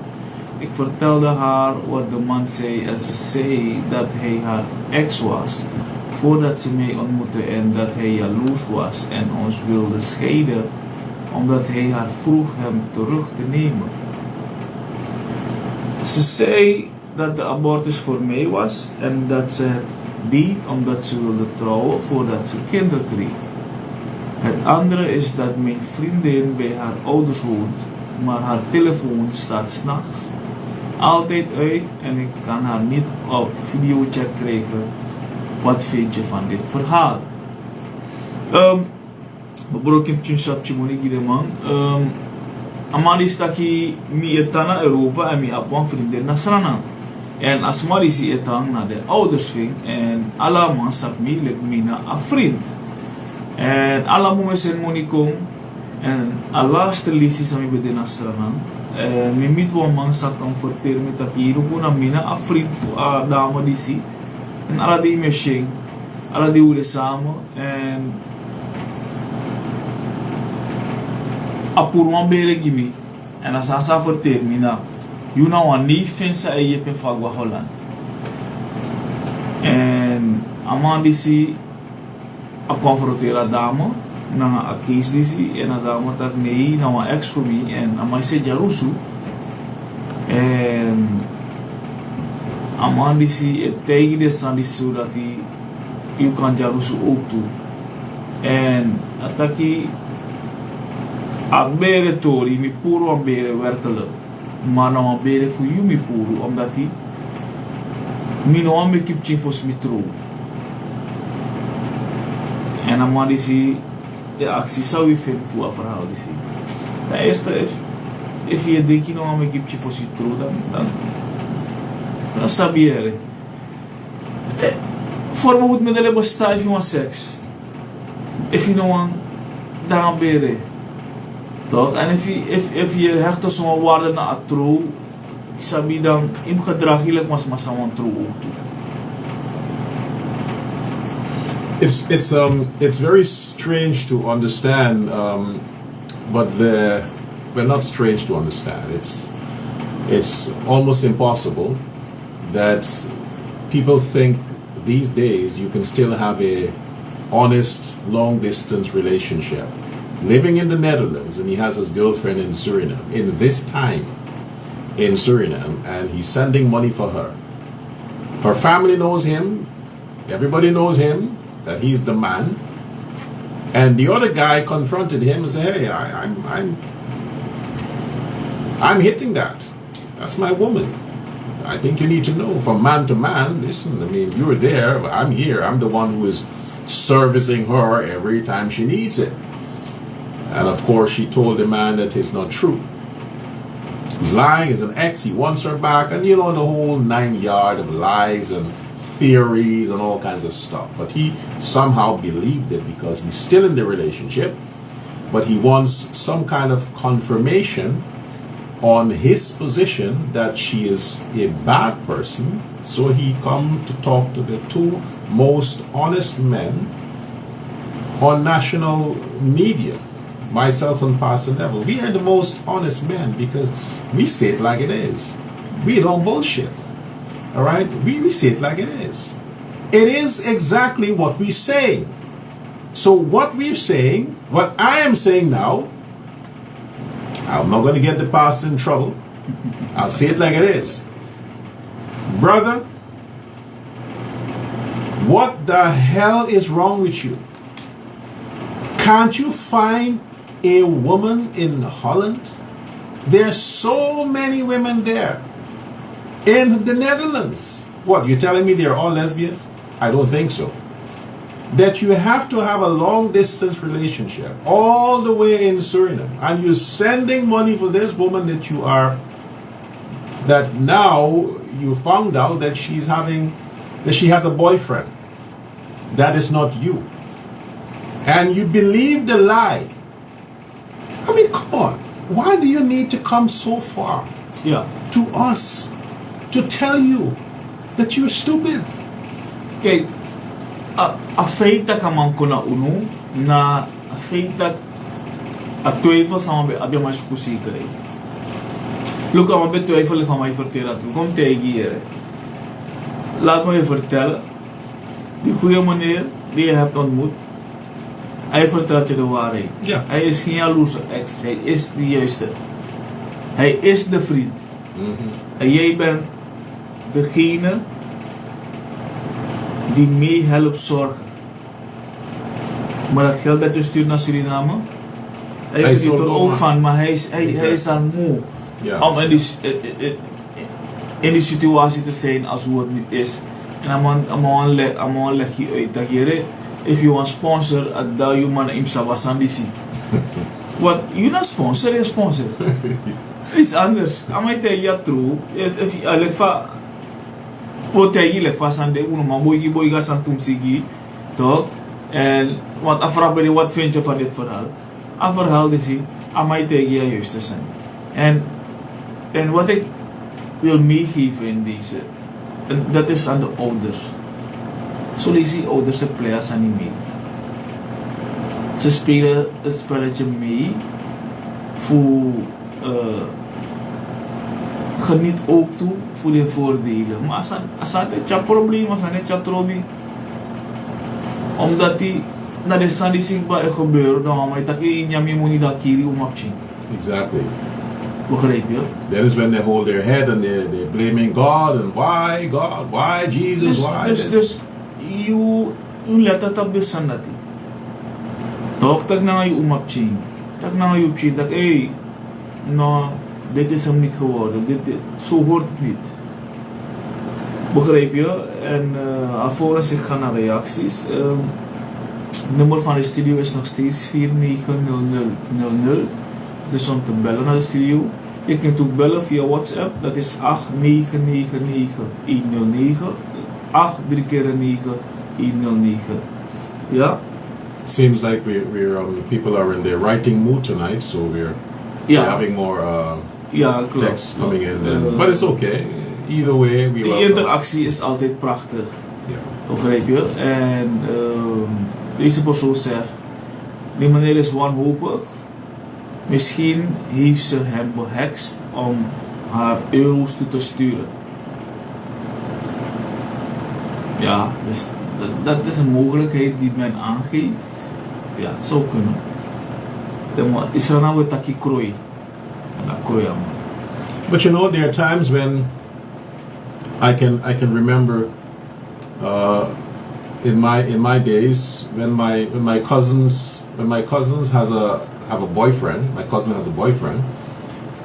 Ik vertelde haar wat de man zei en ze zei dat hij haar ex was voordat ze mij ontmoette en dat hij jaloers was en ons wilde scheiden omdat hij haar vroeg hem terug te nemen. Ze zei dat de abortus voor mij was en dat ze het deed omdat ze wilde trouwen voordat ze kinderen kreeg. Het andere is dat mijn vriendin bij haar ouders woont, maar haar telefoon staat 's nachts altijd uit en ik kan haar niet op videochat krijgen. Wat vind je van dit verhaal? Bebrokje tjensapje moet ik man. Amali staki mi etan naar Europa en mi apwan vriendin naar Suriname. En als Mali si etan naar de ouders ving en alle man sap mi lek mi na a vriend. En alle momen zijn monikom en a laatste lisie sami bede naar Suriname. Mi mit wan man sap kan verteren met dat hier ook na mi na a vriend a dame die si. En alle die me shing, alle die woorden samen en apurwan bere gimi en as asa verter mina you know one ni fensa e yepe fagwa Holland en amandisi a confrontera dama na a case disi en a dama tak nei na uma ex for me en amai se jarusu en amandisi e tegi de sandisu dat you kan jarusu ook toe en ataki a bere tori mi puro a bere werkelijk maar nou a bere voor you mi puro omdat hij mi no a me kipje fos mi tro en a man disi de actie zou je vinden voor een verhaal disi de eerste if je denkt je no a me kipje fos mi tro dan sabiere voor me moet me dele bestaan if you want sex if you no want dan bere toch? En if je hecht als een waarde naar het trouw, sabi dan in gedrag hielijk mas masawan trouw ook toe. It's very strange to understand, but we're not strange to understand. It's almost impossible that people think these days you can still have a honest long distance relationship. Living in the Netherlands, and he has his girlfriend in Suriname, in this time in Suriname, and he's sending money for her. Her family knows him, everybody knows him, that he's the man. And the other guy confronted him and said, hey, I'm hitting that. That's my woman. I think you need to know, from man to man, listen, I mean, you're there, I'm here, I'm the one who is servicing her every time she needs it. And of course, she told the man that it's not true. He's lying, he's an ex, he wants her back, and you know, the whole 9 yards of lies and theories and all kinds of stuff. But he somehow believed it because he's still in the relationship, but he wants some kind of confirmation on his position that she is a bad person. So he come to talk to the two most honest men on national media. Myself and Pastor Neville, we are the most honest men because we say it like it is. We don't bullshit. All right? We say it like it is. It is exactly what we say. So what we're saying, what I am saying now, I'm not going to get the pastor in trouble. I'll say it like it is. Brother, what the hell is wrong with you? Can't you find a woman in Holland? There's so many women there. In the Netherlands. What, you're telling me they're all lesbians? I don't think so. That you have to have a long distance relationship all the way in Suriname, and you're sending money for this woman that now you found out that she has a boyfriend. That is not you. And you believe the lie I mean, come on. Why do you need to come so far Yeah. to us to tell you that you're stupid? Kijk, a feita ka man kuna unu na a feita a twijfel sama be abia mais kusikere. Look, aan be twijfel van mij vertellen toe. Kom tegen hier. Laat me je vertellen. Die goede meneer die je hebt ontmoet. Hij vertelt je de waarheid. Ja. Hij is geen jaloerse ex. Hij is de juiste. Hij is de vriend. En jij bent degene die mee helpt zorgen. Maar dat geld dat je stuurt naar Suriname, hij Hij geniet zorgt er ook ook maar. van, maar hij is al moe Ja. om in die situatie te zijn als hoe het nu is. En ik leg je uit dat je, if you want sponsor, dat je man in Sabasandisi. What? You not sponsor, you're sponsor. It's anders. I tell you true. If you like fa, what tell you like fa sande uno man boy ga santum sigi, toch? En wat afrabbelen, wat vind je van dit verhaal? Een verhaal is hij, aan mij tegen je juist te zijn. En wat ik wil meegeven in deze, en dat is aan de ouders. Zo lees je ouders de players aan niet mee. Ze spelen het spelletje mee voor geniet ook toe voor de voordelen. Maar als het een probleem, als het een trobi, omdat die naar de sandi zichtbaar gebeuren, dan maar dat je niet moet dat kiri om op zien. Exactly. Begrijp je? That is when they hold their head and they're blaming God and why God, why Jesus, why this? Dus you let het op de sandati. Toch tak na je om op zien. Tak na je op zien dat hey, no, dit is hem niet geworden. Zo hoort het niet. Begrijp je? En alvorens ik ga naar reacties. Nummer van de studio is nog steeds 490000. Dus om te bellen naar de studio. Je kunt ook bellen via WhatsApp. Dat is 8999109. 8 3 keer 9 109. Ja? Seems like people are in their writing mood tonight, so we're having more Ja, klopt. texts coming in. But it's okay. Either way, we Die welcome. interactie is altijd prachtig. Yeah. Begrijp je? En deze persoon zegt, die meneer is wanhopig. Misschien heeft ze hem behekst om haar euro's toe te sturen. Ja, dus dat is een mogelijkheid die men aangeeft. Ja, zou kunnen. Maar is er nou een takje krooi? En dat krooi aan. But you know, there are times when I can remember in my days when my cousins have a boyfriend. My cousin has a boyfriend,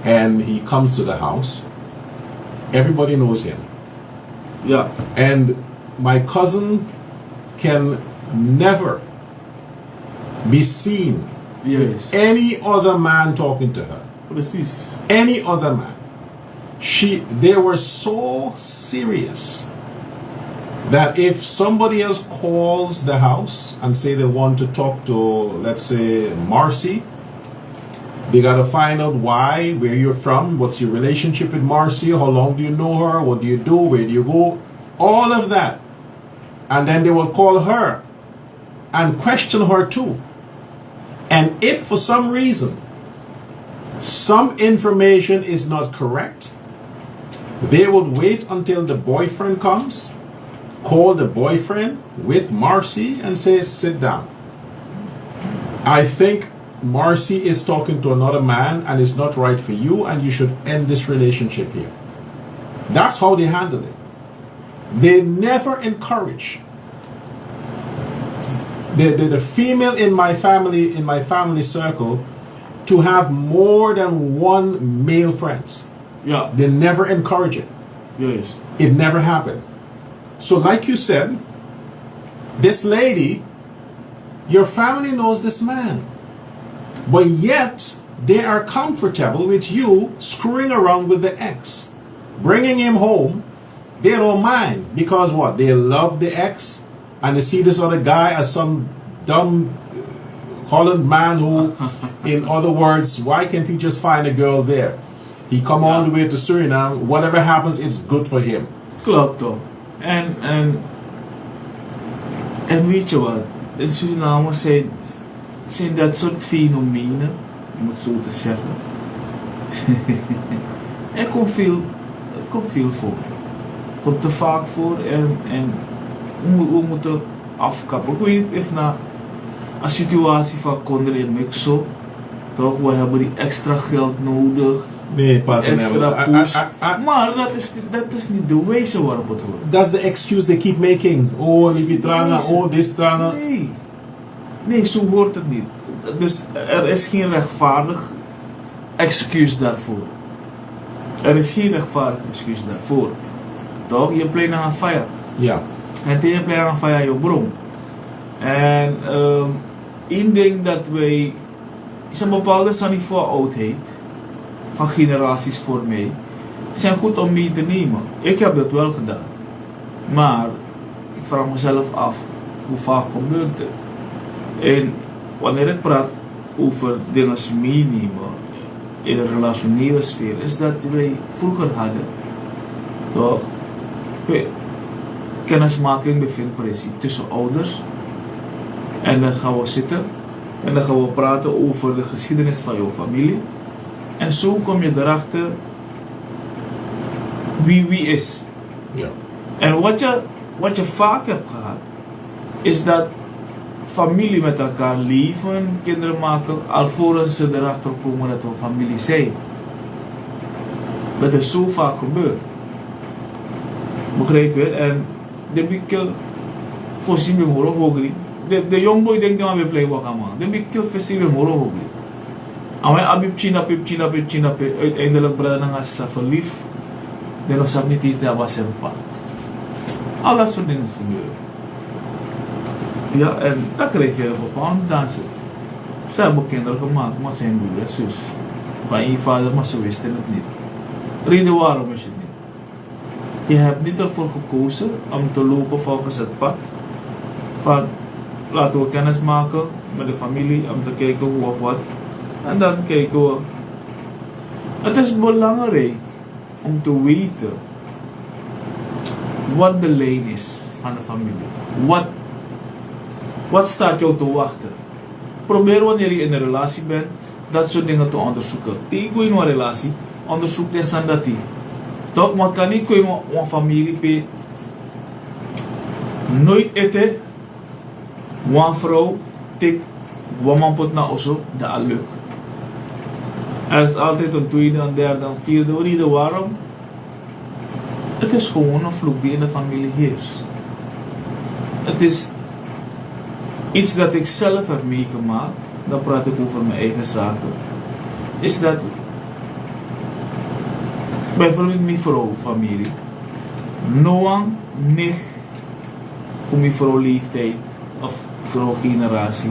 and he comes to the house. Everybody knows him, Ja, and my cousin can never be seen juist. any other man talking to her. Precies. Any other man. They were so serious that if somebody else calls the house and say they want to talk to, let's say, Marcy, they gotta find out why, where you're from, what's your relationship with Marcy, how long do you know her, what do you do, where do you go, all of that. And then they will call her and question her too. And if for some reason some information is not correct, they would wait until the boyfriend comes, call the boyfriend with Marcy and say, sit down. I think Marcy is talking to another man and it's not right for you and you should end this relationship here. That's how they handle it. They never encourage the female in my family circle to have more than one male friends. Ja, They never encourage it. juist. It never happened. So like you said, this lady, your family knows this man, but yet they are comfortable with you screwing around with the ex, bringing him home. They don't mind because what? They love the ex and they see this other guy as some dumb Holland man who In other words, why can't he just find a girl there? He come all the way to Suriname. Whatever happens, it's good for him. Klopt toch. En weet je wat? In Suriname zijn dat soort fenomenen, om het zo te zeggen. Er komt veel voor. Het komt te vaak voor en we moeten afkappen. Ik weet niet of na een situatie van Condor en Mixo, toch, we hebben die extra geld nodig. Nee, pas Extra push. Maar dat is niet de wijze waarop het hoort. That's the excuse they keep making. Oh, Libitrana, oh, this trana. Nee, zo hoort het niet. Dus er is geen rechtvaardig excuus daarvoor. Er is geen rechtvaardig excuus daarvoor. Toch? Je pleit naar een fire. Ja. En je pleit naar een fire je bron. En één ding dat wij is een bepaalde niveau oudheid van generaties voor mij zijn goed om mee te nemen. Ik heb dat wel gedaan. Maar ik vraag mezelf af, hoe vaak gebeurt het? En wanneer ik praat over dingen meenemen in de relationele sfeer, is dat wij vroeger hadden, toch? Kennismaking bevindt precies tussen ouders. En dan gaan we zitten en dan gaan we praten over de geschiedenis van jouw familie. En zo kom je erachter wie is. Ja. En wat je vaak hebt gehad, is dat familie met elkaar leven, kinderen maken, alvorens ze erachter komen dat we familie zijn. Dat is zo vaak gebeurd. Begrijp je? En de bikkel voorzien we moro hogri. De jongboy denkt dat we play wat gaan maken. De bikkel voorzien we moro hogri. En wij abib china pip, uiteindelijk brada nga sa verliefd. De nog sap niet iets dat was een pad. Al dat soort dingen gebeuren. Ja, en dan krijg je een bepaalde dansen. Ze hebben kinderen gemaakt, maar zijn broer en zus. Van je vader, maar ze wisten het niet. Reden waarom is het niet? Je hebt niet ervoor gekozen om te lopen volgens het pad van laten we kennis maken met de familie om te kijken hoe of wat. En dan kijken we. Het is belangrijk om te weten wat de lijn is van de familie. Wat staat jou te wachten? Probeer wanneer je in een relatie bent, dat soort dingen te onderzoeken. Tegen in een relatie, onderzoek de sandati. Toch, maar kan niet komen een familie nooit eten, een vrouw, tik, een man pot na osso, dat al leuk. Er is altijd een tweede, een derde, een vierde reden waarom. Het is gewoon een vloek die in de familie heerst. Het is iets dat ik zelf heb meegemaakt, dan praat ik over mijn eigen zaken, is dat bijvoorbeeld mijn vrouw familie, Noang niet voor mijn vrouw leeftijd of vrouw generatie,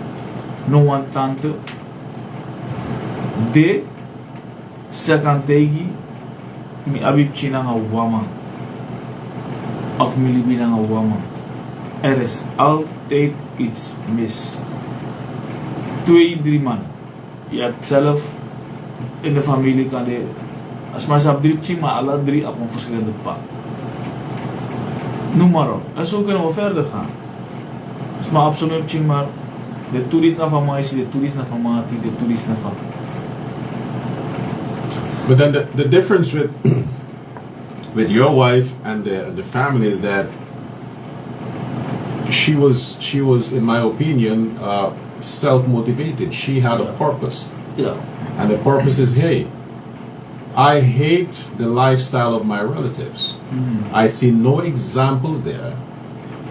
Noang tante, de sekantegi, mi abib china nga wama, of mi libi nga wama. Er is altijd iets mis. 2, 3 man. Je hebt zelf in de familie kan je, als maar ze hebben 3 maar alle 3 op een verschillende pad. Noem maar op. En zo kunnen we verder gaan. Als maar absoluut maar de toerist naar van mij, de toerist naar van Mati, de toerist naar van. But then the difference with your wife and the family is that she was in my opinion self-motivated. She had a purpose. Yeah. And the purpose is, hey, I hate the lifestyle of my relatives. I see no example there.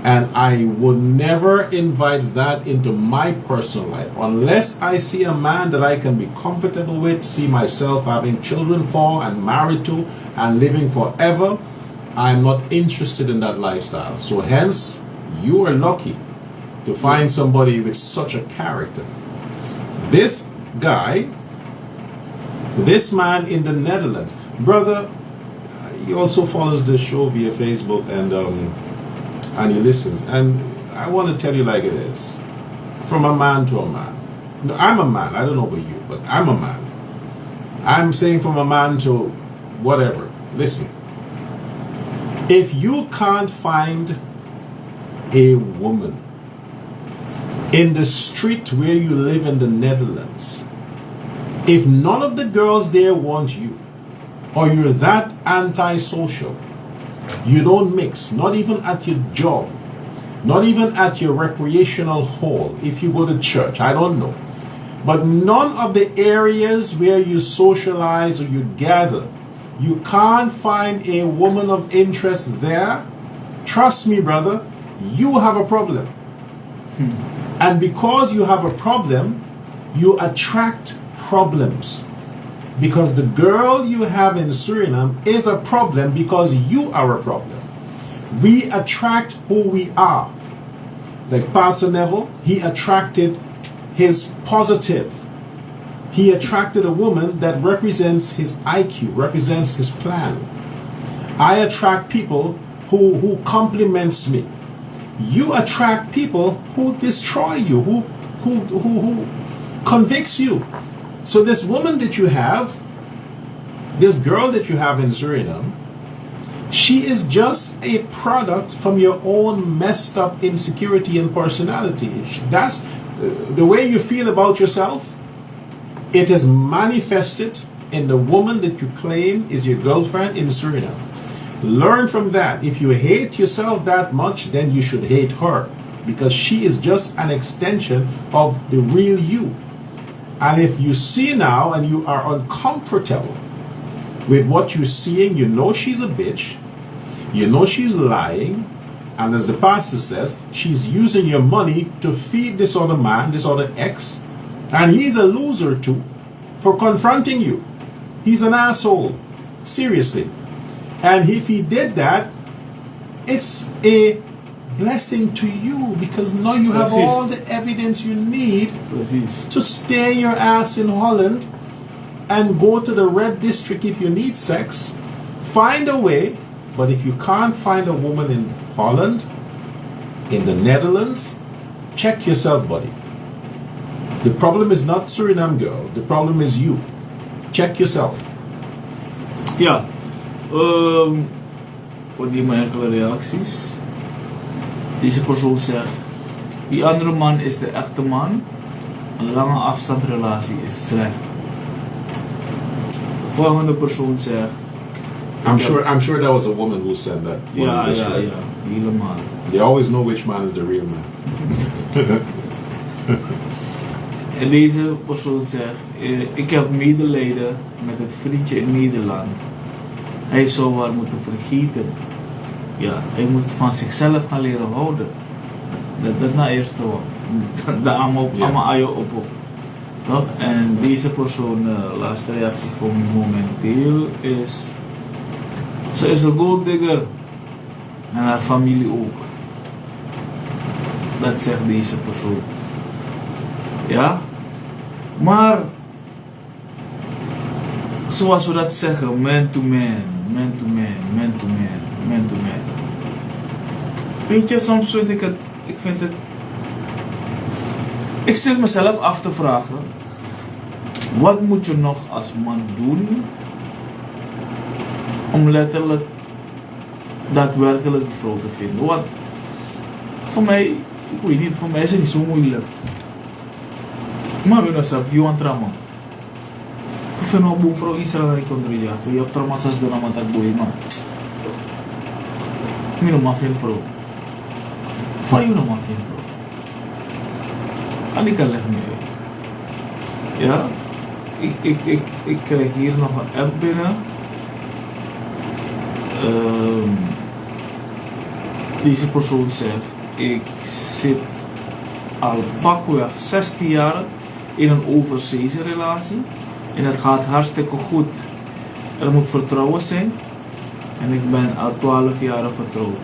And I would never invite that into my personal life unless I see a man that I can be comfortable with, see myself having children for and married to and living forever. I'm not interested in that lifestyle. So hence, you are lucky to find somebody with such a character. This guy, this man in the Netherlands, brother, he also follows the show via Facebook and he listens. And I want to tell you like it is, from a man to a man. No, I'm a man. I don't know about you, but I'm a man. I'm saying from a man to whatever. Listen. If you can't find a woman in the street where you live in the Netherlands, if none of the girls there want you, or you're that antisocial, you don't mix, not even at your job, not even at your recreational hall, if you go to church, I don't know. But none of the areas where you socialize or you gather, you can't find a woman of interest there. Trust me, brother, you have a problem. And because you have a problem, you attract problems. Because the girl you have in Suriname is a problem because you are a problem. We attract who we are. Like Pastor Neville, he attracted his positive. He attracted a woman that represents his IQ, represents his plan. I attract people who compliments me. You attract people who destroy you, who convicts you. So this woman that you have, this girl that you have in Suriname, she is just a product from your own messed up insecurity and personality. That's the way you feel about yourself. It is manifested in the woman that you claim is your girlfriend in Suriname. Learn from that. If you hate yourself that much, then you should hate her, because she is just an extension of the real you. And if you see now and you are uncomfortable with what you're seeing, you know she's a bitch, you know she's lying, and as the pastor says, she's using your money to feed this other man, this other ex, and he's a loser too for confronting you. He's an asshole. Seriously. And if he did that, it's a blessing to you, because now you have all the evidence you need to stay your ass in Holland and go to the red district if you need sex. Find a way. But if you can't find a woman in Holland, in the Netherlands, check yourself, buddy. The problem is not Suriname girl. The problem is you. Check yourself. Ja, voor die enkele reacties. Deze persoon zegt, die andere man is de echte man. Een lange afstandsrelatie is slecht. De volgende persoon zegt, I'm sure that was a woman who said that. ja, helemaal. They always know which man is the real man. En deze persoon zegt, ik heb medelijden met het vriendje in Nederland. Hij zou haar moeten vergeten. Ja, hij moet van zichzelf gaan leren houden. Dat na eerst wel. Dat allemaal ayo op. Toch? En deze persoon, laatste reactie voor me momenteel is, ze is een golddigger. En haar familie ook. Dat zegt deze persoon. Ja? Maar, zoals we dat zeggen, man to man, man to man, man to man, man to man. Weet je, soms vind ik het, ik zit mezelf af te vragen, wat moet je nog als man doen om letterlijk daadwerkelijk die vrouw te vinden? Want voor mij, ik weet niet, voor mij is het niet zo moeilijk. Maar we hebben een trauma. Ik vind een boel vrouw Israël en ik kon er ja. Zo je hebt trauma zoals de naam dat boeien, man. Ik ben een mafia vrouw. Van je een mafia vrouw. Kan ik al leggen mee. Ja? Ik krijg hier nog een app binnen. Deze persoon zegt, ik zit al pakweg 16 jaar in een overzeese relatie en het gaat hartstikke goed. Er moet vertrouwen zijn en ik ben al 12 jaar getrouwd.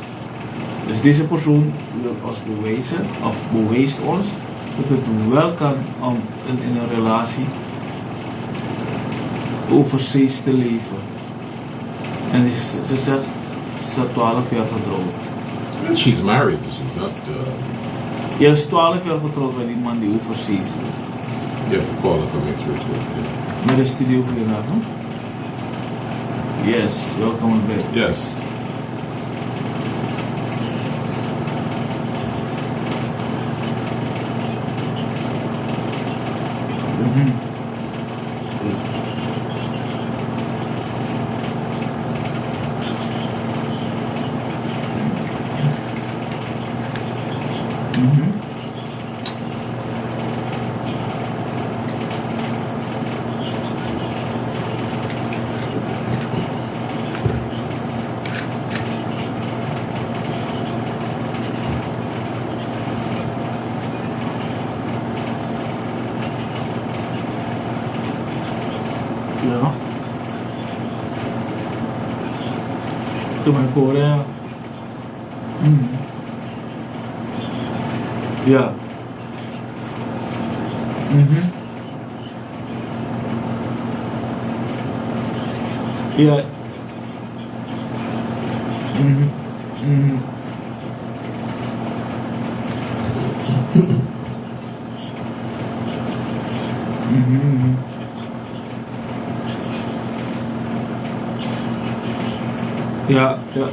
Dus deze persoon wil ons bewijzen, of bewijst ons, dat het wel kan om in een relatie overzees te leven. En ze zegt, ze is 12 jaar getrouwd. And she's married, she's not... Je is 12 jaar getrouwd met die man die overzees. Yeah, call it coming through. Yeah. Met de studio goedenavond. Yes, welcome back. Yes. Ja. Doe maar voor, ja. Ja. Ja. Ja, ja.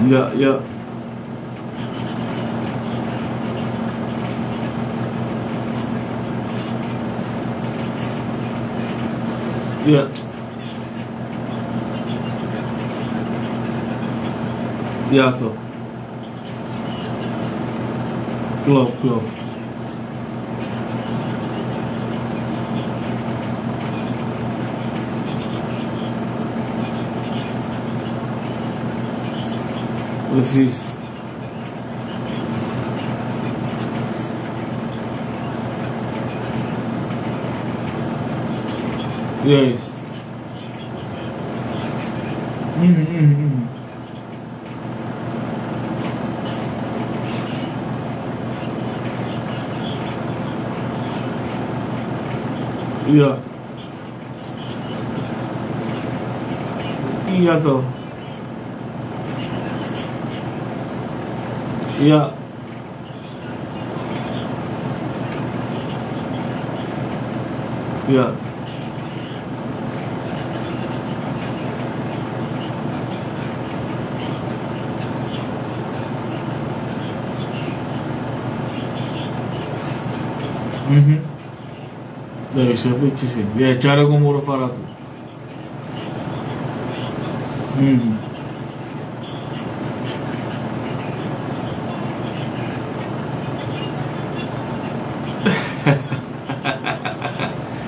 Ja, ja. Ja. Ja, toch. Klopt, klopt. Precies. Juist. Ja. Ja toch. Ja. Ja. Deve ser feiticeiro. E cara como ouro farado.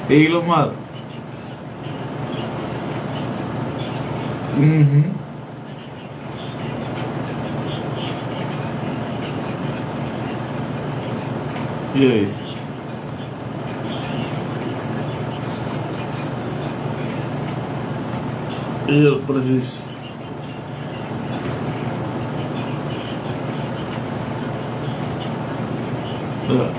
Hilo mal. Yes. Heel precies. Ja.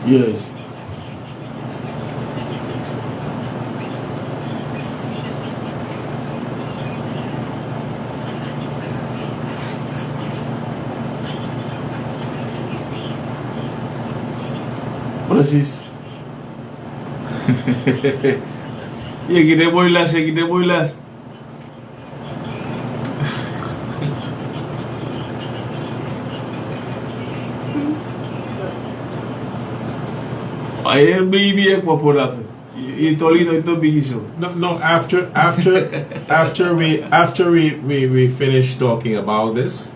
Juist. Precies. Y aquí te boilas, aquí te boilas. Ayer baby ek popular. Itolito ito bigiso. No. After we finish talking about this,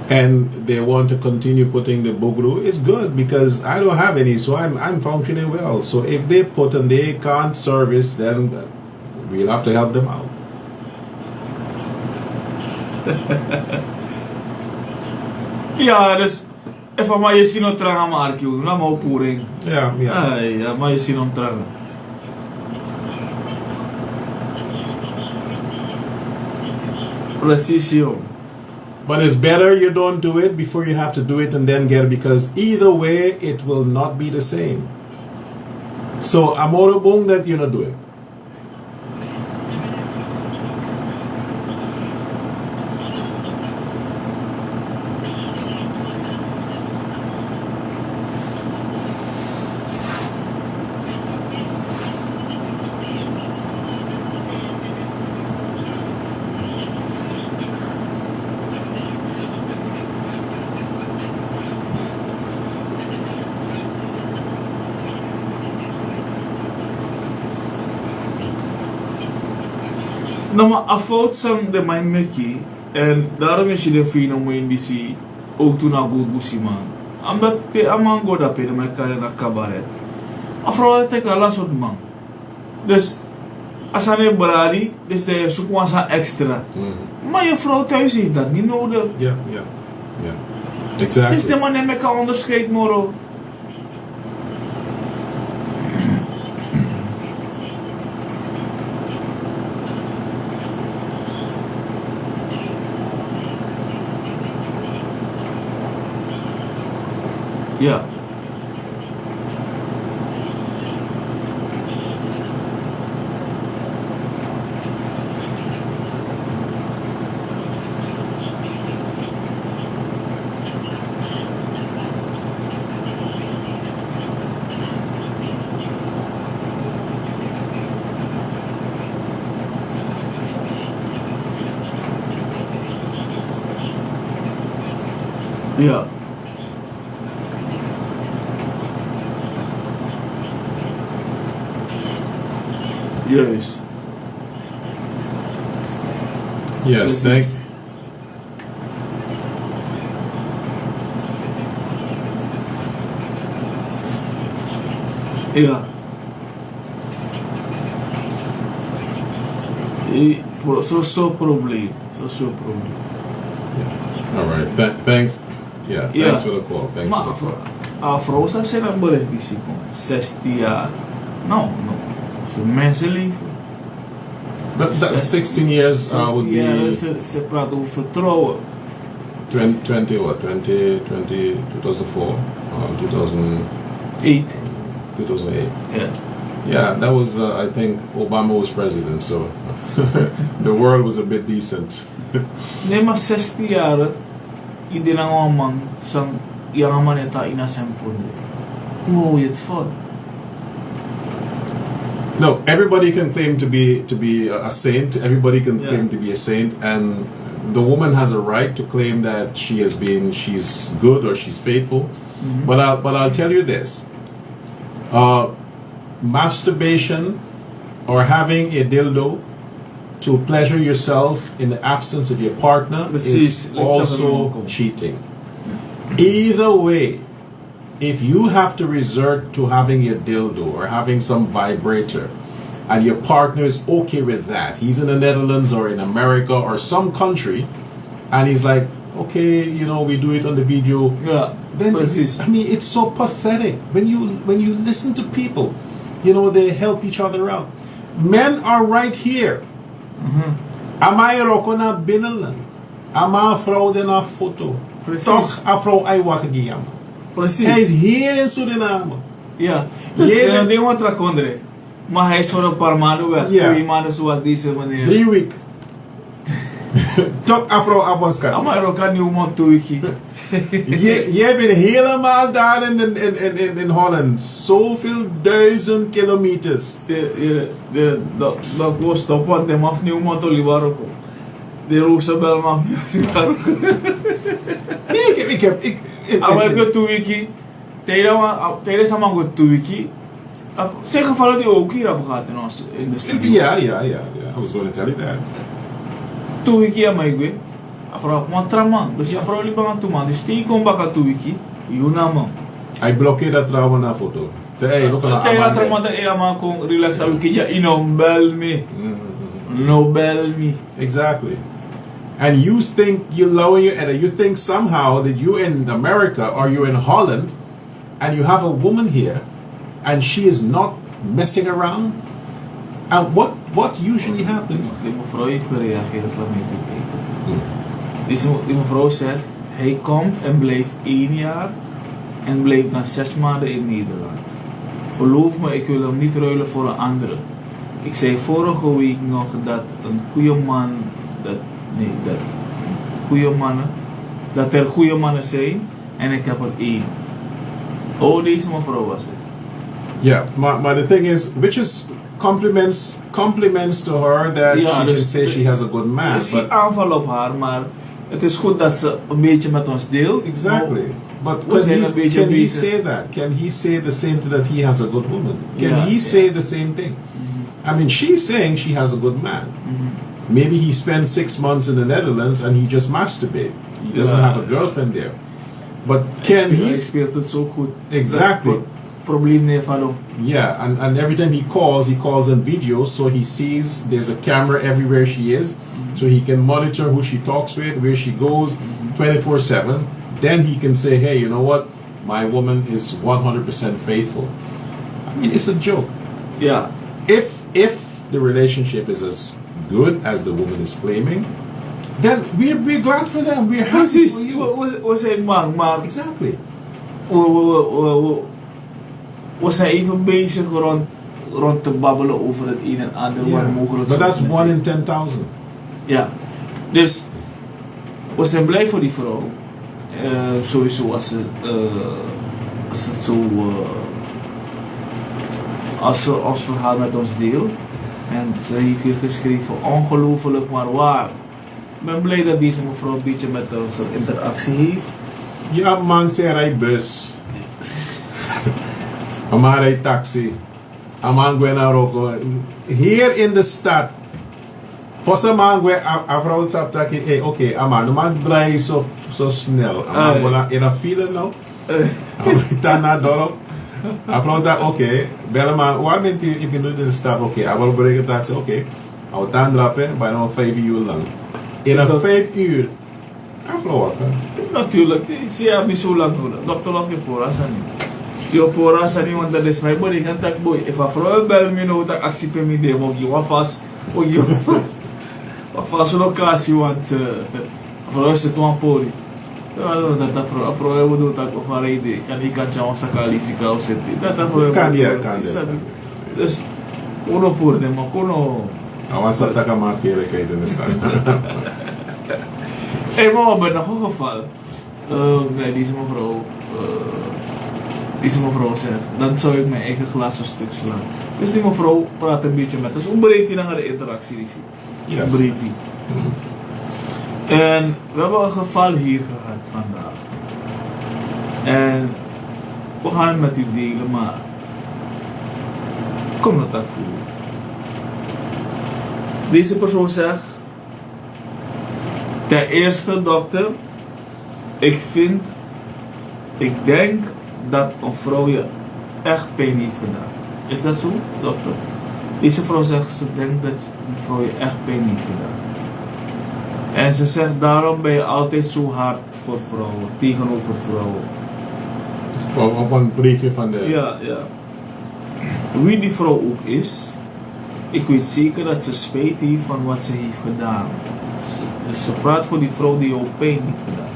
and they want to continue putting the bugru, it's good because I don't have any, so I'm functioning well. So if they put and they can't service, then we'll have to help them out. Ja, dus even maar je zien tranga markio, na mau puring. Yeah. Ai, ja, maar je zien tranga. Precisio. But it's better you don't do it before you have to do it and then get it, because either way it will not be the same. So amoro bong that you not do it. Nou, maar afvoot sang de mijn meki en daarom is je de vrienden mo in die ook toen naar goed busi man. Omdat pe amang goda pe de mijn kare na cabaret. Afro te kala soort man. Dus als hij brali, dus de zoeken ze extra. Maar je vrouw thuis heeft dat niet nodig. Yeah. Exactly. Dus de man neemt elkaar onderscheid moro. Ja. Ja. Juist. Yes, thank. Ja. Zo probleem. All right. Thanks. Yeah. Yeah. Thanks for the call. Thanks Maar for the call. a vrouw zou zijn dat beleid die zich 60 jaar. No. Ze mensen leven. That 16 years would 60 jaar, be ze praten over vertrouwen. 2004, 2008. 2008. Ja. Yeah, that was, I think, Obama was president, so the world was a bit decent. Nee, maar 60 jaar, hindi lang ako man sang yang man ita inasempun. Mo yet for. No, everybody can claim to be a saint. Everybody can Yeah. claim to be a saint, and the woman has a right to claim that she's good or she's faithful. But I'll tell you this: masturbation or having a dildo to pleasure yourself in the absence of your partner Precies, is like also tabernacle. cheating. Either way, if you have to resort to having your dildo or having some vibrator and your partner is okay with that, he's in the Netherlands or in America or some country, and he's like, okay, we do it on the video, Ja, then precies. I mean, it's so pathetic when you listen to people, they help each other out. Men are right here. Ama roko na binnenland. Ama vrouw den na foto. Precies. Toch a vrouw ay wakagiyama. Precies. Hij is hier in Suriname. Ja. Dus Jere- de outra kondre. Maar hij is voor een paar maanden weg. Ja. 2 maanden zoals deze meneer. 3 week. Toch a vrouw aboskan. Ama er ook aan nieuw man toekie. Jij bent helemaal daar in Holland. Zoveel 1000 kilometers. Dat was stop want de maf nieuw man tolivaroko. De Roosabel maf nieuw tolivaroko. Nee, ik heb. Ama heb je toekie. Tijdens sama go toekie. Zijn gevallen die ook hier hebben gehad in de studio. Yeah. I was going to tell you that. Toekie ama igwe. Afro man. Dus afro libang tuman. Dus die kom baka toekie. Yunama. I blokkeer dat trouwen na foto. Hey, look at Kaya trauma ta ama kung relax sabi kaya inombel me. Nobel me. Exactly. And you think you're lowering your, and you think somehow that you're in America or you're in Holland and you have a woman here and she is not messing around. And what usually happens? Di mo froy pero ya kaya kami Die mevrouw zegt, hij komt en blijft 1 jaar en blijft na 6 maanden in Nederland. Geloof me, ik wil hem niet ruilen voor een andere. Ik zei vorige week nog dat een goede man, dat er goede mannen zijn en ik heb er 1. Oh, deze mevrouw was het. Yeah, but the thing is, which is compliments to her that Ja, she can dus- say she has a good man. Ik zie But aanval op haar, maar het is goed dat ze een beetje met ons deelt. exactly. But We zijn een can beetje he bezig. say that? Can he say the same thing that he has a good woman? Can Yeah, he yeah. say the same thing? I mean, she's saying she has a good man. Maybe he spent 6 months in the Netherlands and he just masturbate. He doesn't Yeah. have a girlfriend there. But can Hij he? speelt het zo goed. Exactly. Dat probleem neer van Yeah, and every time he calls in videos, so he sees there's a camera everywhere she is, so he can monitor who she talks with, where she goes, 24/7. Then he can say, hey, you know what? My woman is 100% faithful. I mean, it's a joke. Ja. If the relationship is as good as the woman is claiming, then we're glad for them. We're happy Precies. for you. We zijn bang, maar Exactly. we zijn even bezig rond te babbelen over het een en ander Yeah. wat mogelijk But zou that's kunnen 1 zijn. in 10,000. Ja. Dus we zijn blij voor die vrouw. Sowieso als het zo als ze ons verhaal met ons deelt. En ze heeft hier geschreven, ongelooflijk maar waar. Ik ben blij dat deze mevrouw een beetje met ons een interactie heeft. Ja, man, zij rijdt bus. Een man rijdt taxi. Een man gaat naar Rocco. Hier in de stad. Pas een man gaat, een vrouw zegt dat je, oké, een man draait zo snel. Een man gaat in een file nou. Een man gaat naar het dorp. Een vrouw zegt, oké, bel een man, waar bent u? Ik ben nu in de stad, oké. Hij wil brengen taxi, oké. Hij wordt aandrappen, bijna 5 uur lang. In een 5 uur. Een vrouw wat, hè? Natuurlijk, ze hebben niet zo lang nodig. Dokter of je pora sani. Je pora sani, want dat is mijn body. Ik kan boy. If a vrouw bel me nou, dat actie per me de, moet je wat vast. Moet je wat vast. Wat vast locatie, want vrouw zit aan poli. Ja, dat vrouw hebben doet dat of haar idee. Kan ik kan je ons sakali zika of zitten. Dat vrouw Kan die. Dus, uno por de, maar kono. Awan sa taka maar eerlijkheid in de stad. Hey, maar bij nog een geval. Nee, deze mevrouw zegt, dan zou ik mijn eigen glas een stuk slaan. Dus die mevrouw praat een beetje met ons. Hoe breed hij dan naar de interactie? Yes. Hoe breed hij? En we hebben een geval hier gehad vandaag. En we gaan het met u delen, maar kom dat voor. Deze persoon zegt, ten eerste dokter, ik denk dat een vrouw je echt pijn heeft gedaan. Is dat zo, dokter? Deze vrouw zegt, ze denkt dat een vrouw je echt pijn heeft gedaan. En ze zegt, daarom ben je altijd zo hard voor vrouwen, tegenover vrouwen. Op een briefje van de... Ja. Wie die vrouw ook is, ik weet zeker dat ze spijt heeft van wat ze heeft gedaan. Dus ze praat voor die vrouw die jou pijn heeft gedaan.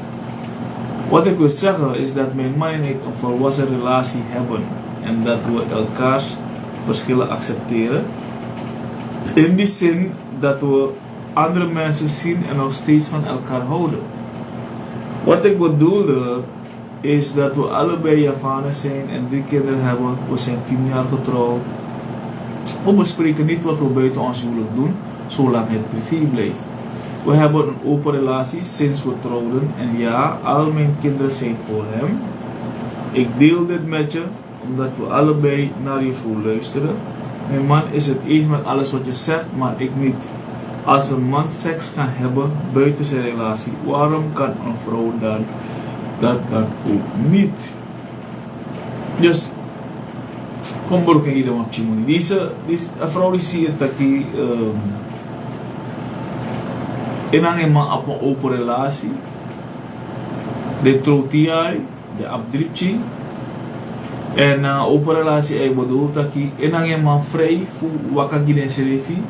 Wat ik wil zeggen is dat mijn man en ik een volwassen relatie hebben en dat we elkaars verschillen accepteren. In die zin dat we andere mensen zien en nog steeds van elkaar houden. Wat ik bedoelde is dat we allebei Javanen zijn en 3 kinderen hebben. We zijn 10 jaar getrouwd. We bespreken niet wat we buiten ons huwelijk doen, zolang het privé blijft. We hebben een open relatie sinds we trouwden en ja, al mijn kinderen zijn voor hem. Ik deel dit met je omdat we allebei naar je show luisteren. Mijn man is het eens met alles wat je zegt, maar ik niet. Als een man seks kan hebben buiten zijn relatie, waarom kan een vrouw dan dat ook niet? Dus, kom maar ook in ieder geval. Deze vrouw die ziet dat hij in een man op een open relatie, de trouwtiai, de abdripchi, en open relatie hij bedoelt dat hij in een man vrij voor wakaki den serefi,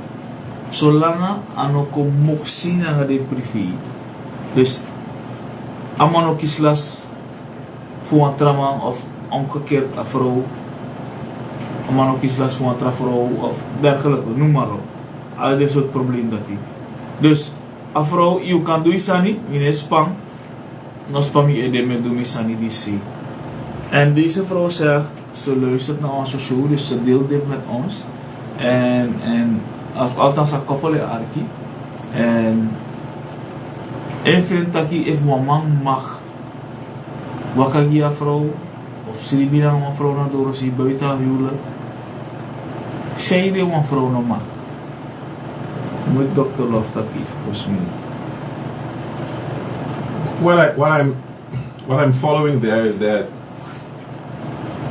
zolang ano ko moksina nga de privé. Dus allemaal ook iets las voor een trauma of omgekeerd een vrouw. Allemaal ook iets las voor een vrouw of dergelijke, noem maar op. Al dit soort problemen dat hij. Dus een vrouw, je kan doen iets niet, in spang. Nog spam je idee met doen iets niet die zie. En deze vrouw zegt, ze luistert naar onze show, dus ze deelt dit met ons. En althans een koppel in Arki. En ik vind dat je if een man mag wakker een vrouw of ze die een vrouw naar door als buiten huwelijk. Zij die een vrouw nog mag. Moet Dr. Love dat geven volgens mij. What I'm following there is that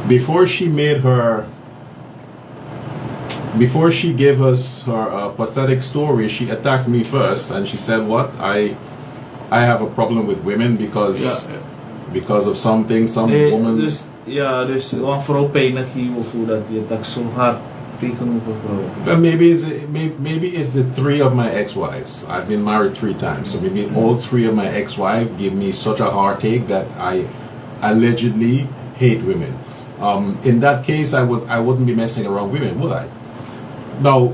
before she gave us her pathetic story, she attacked me first, and she said, "What? I have a problem with women because of something, some woman." Dus een vrouw pijnig hier of hoe dat je dat zo hard tegenover vrouwen. Well, maybe it's the 3 of my ex-wives. I've been married 3 times, so maybe all 3 of my ex-wives give me such a heartache that I allegedly hate women. In that case, I wouldn't be messing around women, would I? Now,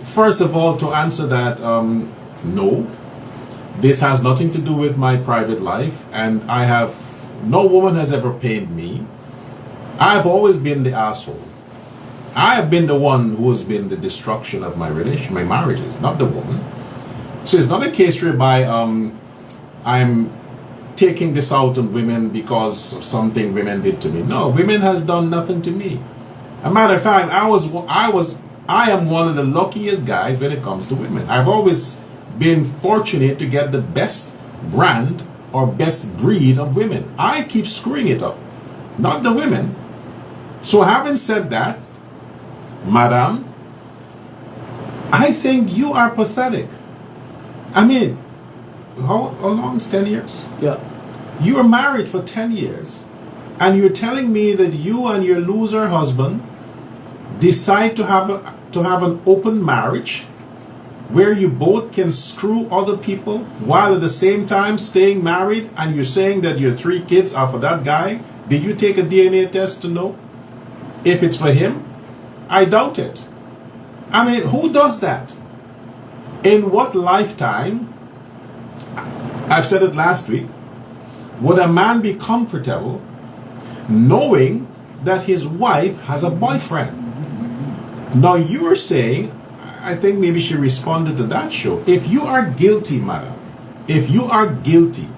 first of all, to answer that, no. This has nothing to do with my private life, and no woman has ever pained me. I've always been the asshole. I have been the one who has been the destruction of my marriages, not the woman. So it's not a case whereby I'm taking this out on women because of something women did to me. No, women has done nothing to me. As a matter of fact, I am one of the luckiest guys when it comes to women. I've always been fortunate to get the best brand or best breed of women. I keep screwing it up, not the women. So having said that, Madam, I think you are pathetic. I mean, how long is 10 years? Yeah. You were married for 10 years, and you're telling me that you and your loser husband decide to have an open marriage where you both can screw other people while at the same time staying married, and you're saying that your 3 kids are for that guy. Did you take a DNA test to know if it's for him? I doubt it. I mean, who does that? In what lifetime, I've said it last week, would a man be comfortable knowing that his wife has a boyfriend? Now you're saying, I think maybe she responded to that show, if you are guilty, madam, if you are guilty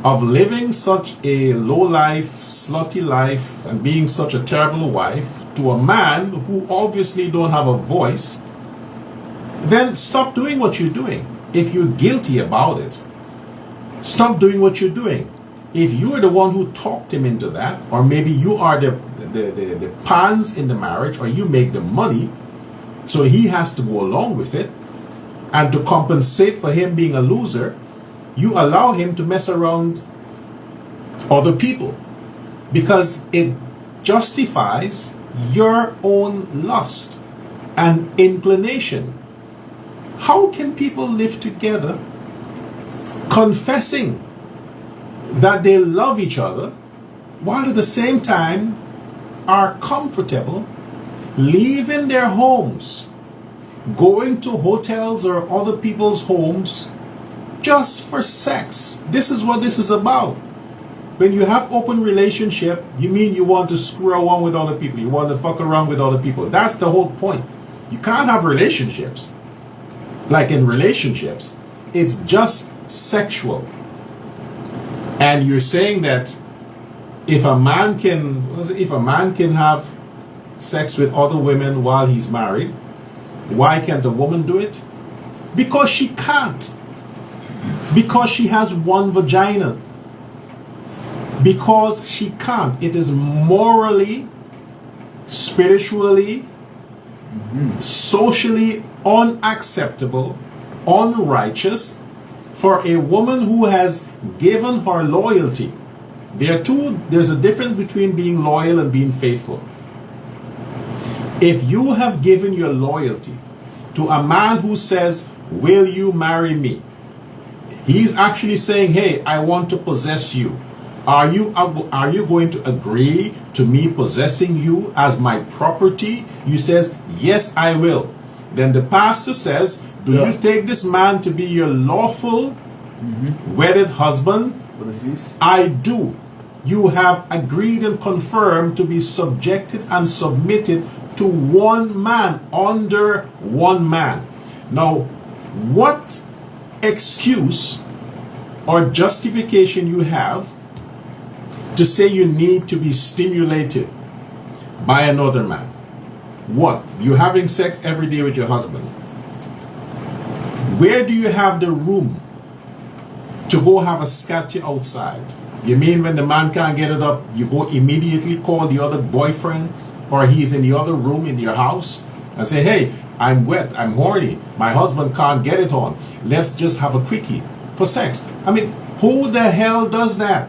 of living such a low life, slutty life, and being such a terrible wife to a man who obviously don't have a voice, then stop doing what you're doing. If you're guilty about it, stop doing what you're doing. If you are the one who talked him into that, or maybe you are the pawns in the marriage, or you make the money, so he has to go along with it, and to compensate for him being a loser, you allow him to mess around other people because it justifies your own lust and inclination. How can people live together confessing that they love each other while at the same time are comfortable leaving their homes, going to hotels or other people's homes just for sex? This is what this is about. When you have open relationship, you mean you want to screw around with other people. You want to fuck around with other people. That's the whole point. You can't have relationships. Like in relationships, it's just sexual. And you're saying that if a man can have sex with other women while he's married, why can't a woman do it? Because she can't. Because she has one vagina. Because she can't. It is morally, spiritually, socially unacceptable, unrighteous for a woman who has given her loyalty. There's a difference between being loyal and being faithful. If you have given your loyalty to a man who says, "Will you marry me?" He's actually saying, hey, I want to possess you. Are you going to agree to me possessing you as my property? You says, yes, I will. Then the pastor says, do you take this man to be your lawful wedded husband? What is this? I do. You have agreed and confirmed to be subjected and submitted to one man, under one man. Now, what excuse or justification you have to say you need to be stimulated by another man? What? You're having sex every day with your husband. Where do you have the room to go have a scatchy outside? You mean when the man can't get it up, you go immediately call the other boyfriend, or he's in the other room in your house and say, hey, I'm wet, I'm horny, my husband can't get it on. Let's just have a quickie for sex. I mean, who the hell does that?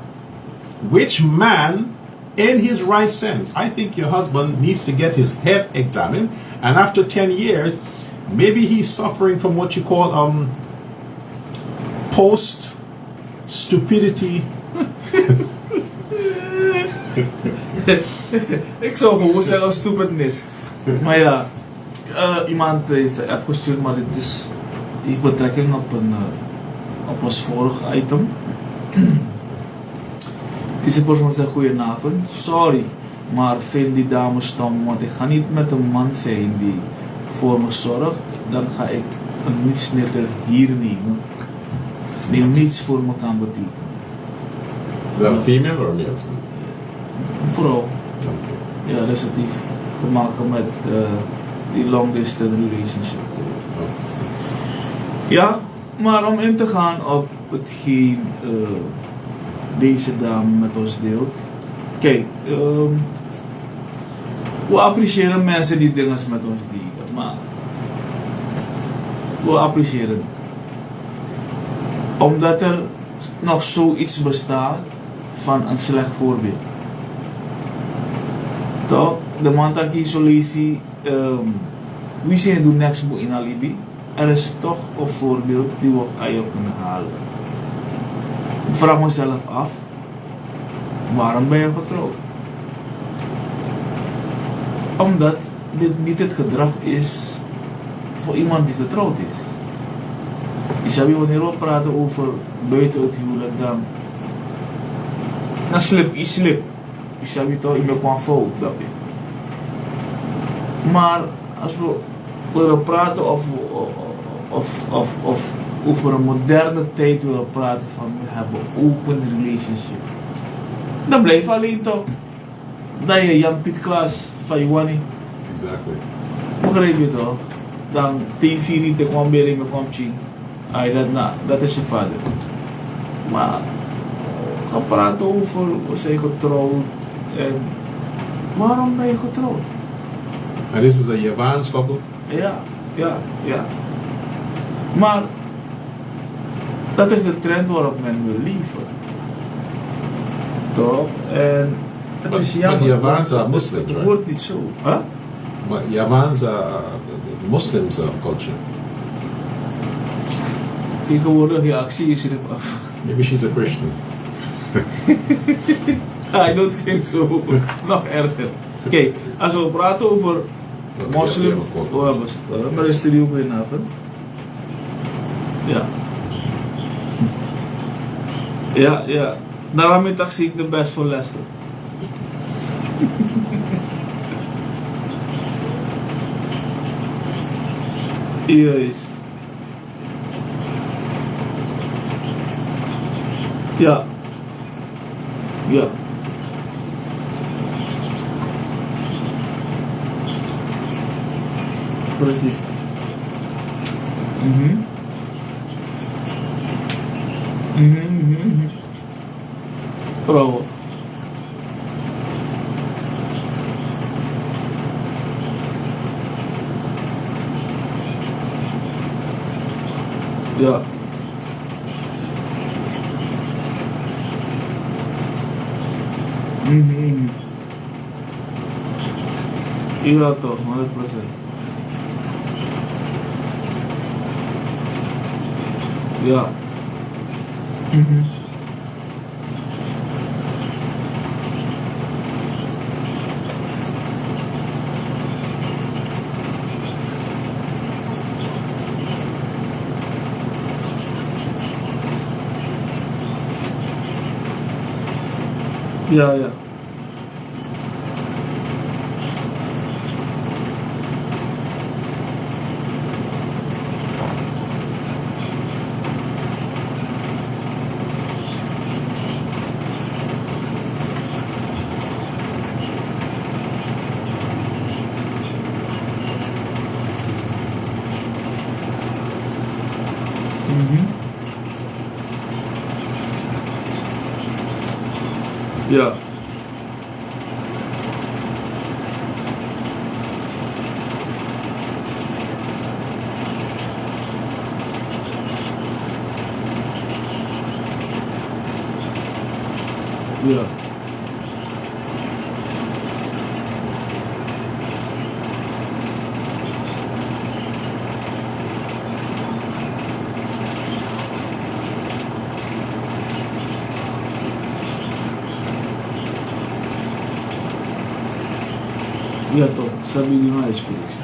Which man in his right sense? I think your husband needs to get his head examined, and after 10 years, maybe he's suffering from what you call post stupidity. Ik zou gewoon zeggen stupidness. Maar ja, iemand heeft een app gestuurd, maar dit is heeft betrekking op ons vorige item. Deze persoon zegt goedenavond. Sorry, maar vind die dame stom, want ik ga niet met een man zijn die voor me zorgt. Dan ga ik een nietsnutter hier nemen die niets voor me kan betekenen. Is that a female or a male? Vooral, Okay. ja, relatief te maken met die long distance relationship. Ja, maar om in te gaan op hetgeen deze dame met ons deelt. Kijk, we appreciëren mensen die dingen met ons delen, maar we appreciëren omdat er nog zoiets bestaat van een slecht voorbeeld. Toch? De man dat ik zo lees, wie zijn doen niks in alibi. Er is toch een voorbeeld die we aan je kunnen halen. Ik vraag mezelf af, waarom ben je getrouwd? Omdat dit niet het gedrag is voor iemand die getrouwd is. Isabi, wanneer we praten over buiten het huwelijk, dan slip je slip. Isabi toch, je kwam fout, dat is. Maar als we willen praten of over een moderne tijd willen praten van we hebben open relationship, dan blijf alleen toch dat je Jan Piet Klaas van Iwani. Exactly. Begrijp je toch? Dan TV niet te kwam bij me kwam zien. Dat is je vader. Maar gaan praten over we zijn getrouwd en waarom ben je getrouwd? And this is a Javaans couple? Ja. Maar dat is de trend waarop men wil leven. Toch? En het is jammer. But the Javaans are Muslims, Het right? wordt niet zo. Huh? But Javaans are Muslims culture. Tegenwoordig, ja, ik zie je zit op af. Maybe she's a Christian. I don't think so. Nog erger. Kijk, als we praten over moslim, we hebben maar een studie op goedenavond. Ja. Daarom zie ik de best voor Leicester. Juist. Ja. Precies. Bravo. Ja. Ja toch, 100%. Ja. Yeah, yeah. Yeah. Yeah. Yeah, to. Sabi ni mga Felix.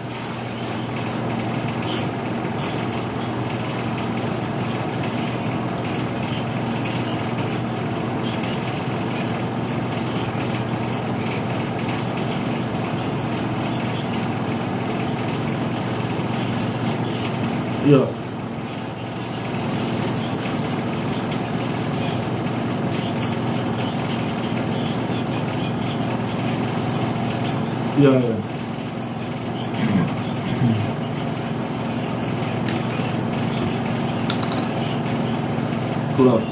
Yeah. Yeah, yeah. Club.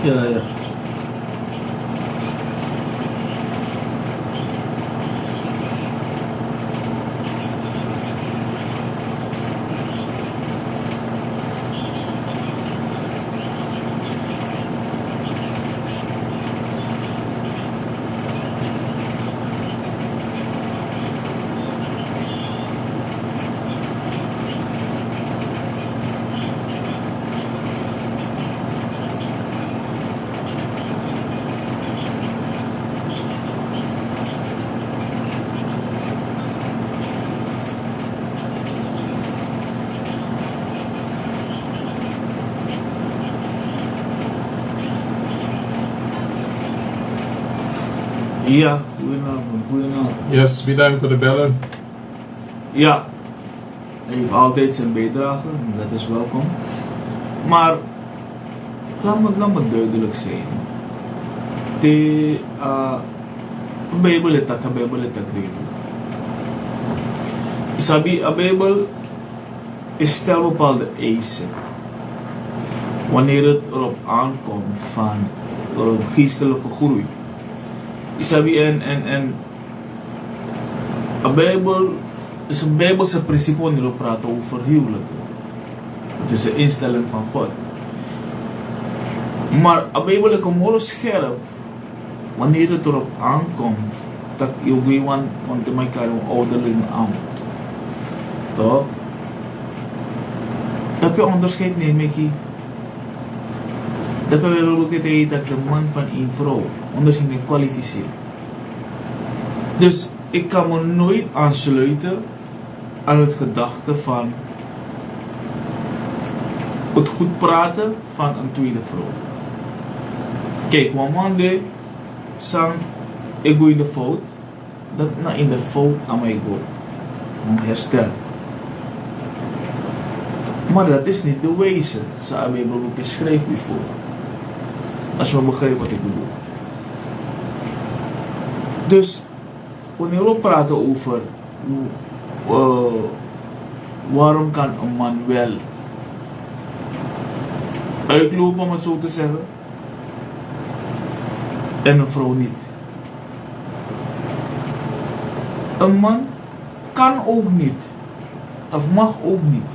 Yeah, yeah. Ja, goedenavond. Yes, bedankt voor de bellen. Ja, hij heeft altijd zijn bijdrage, dat is welkom. Maar laat me duidelijk zijn. De Bijbel is tak, Bijbel is tak redelijk. Isabi, a Bijbel stelt bepaalde eisen. Wanneer het erop aankomt van geestelijke groei. Isabi en a Bijbel is een Bijbelse principe wanneer we praten over huwelijk. Het is een instelling van God. Maar a Bijbel is een scherp wanneer het erop aankomt dat je gewoon want de elkaar een ouderling aan. Toch? Dat je onderscheid neemt, Mickey. Dat we willen ook dat de man van een vrouw onderscheid niet kwalificeert. Dus ik kan me nooit aansluiten aan het gedachte van het goed praten van een tweede vrouw. Kijk, wat man deed, sang ik go in de fout, dat na in de fout aan mij go, om herstel. Maar dat is niet de wijze, zou ik ook schrijven voor. Als je begrijpt wat ik bedoel. Dus wanneer we praten over waarom kan een man wel uitlopen, om het zo te zeggen, en een vrouw niet. Een man kan ook niet, of mag ook niet.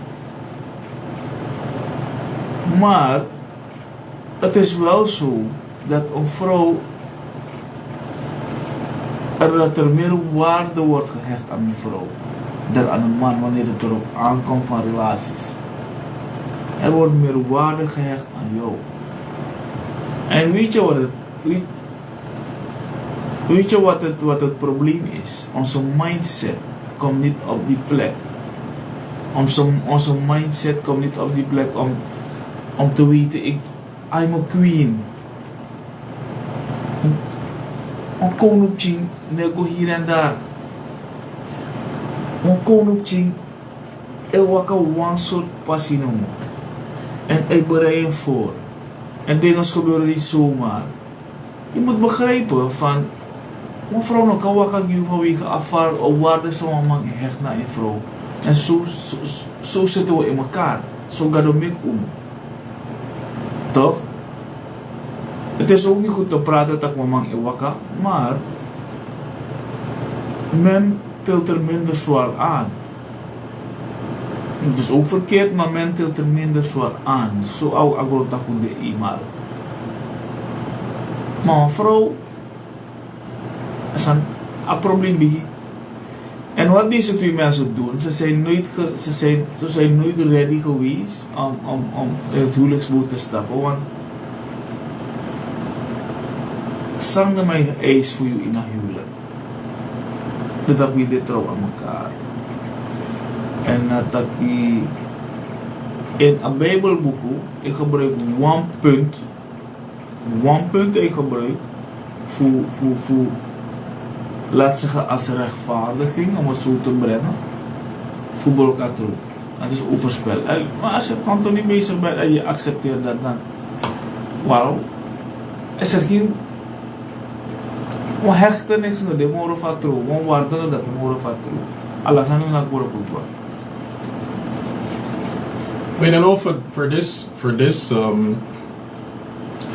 Maar Het is wel zo dat een vrouw dat er meer waarde wordt gehecht aan een vrouw dan aan een man wanneer het erop aankomt van relaties. Er wordt meer waarde gehecht aan jou. En weet je wat het probleem is? Onze mindset komt niet op die plek. Onze mindset komt niet op die plek om te weten, I'm a queen. Een koningin nego hier en daar. Een koningin waka one soort passie noemen. En ik bereid voor. En dingen gebeuren niet zomaar. Je moet begrijpen van, een vrouw nog kan wakker geven vanwege afval of waarde zo'n man hecht naar een vrouw. En zo zitten we in elkaar. Zo gaat het mee om. Toch? Het is ook niet goed te praten dat mijn man in wakker, maar men tilt er minder zwaar aan. Het is ook verkeerd, maar men tilt er minder zwaar aan. Zo ook agrotaku de eenmaal. Maar een vrouw is een probleem. En wat deze twee mensen doen, ze zijn nooit ready geweest om in het huwelijksboot te stappen. Want zang mij eis voor je in een huwelijk. Dat we dit trouw aan elkaar. En dat die in een Bijbelboek, ik gebruik one punt ik gebruik voor laat zeggen als rechtvaardiging, om het zo te brengen, voor elkaar terug. Het is overspel. Maar als je toch niet bezig bent en je accepteert dat, dan waarom? Is er geen hechten niks naar de moren van terug, want waarde dat de moren van terug. Alles aan naar voor goed worden. I know for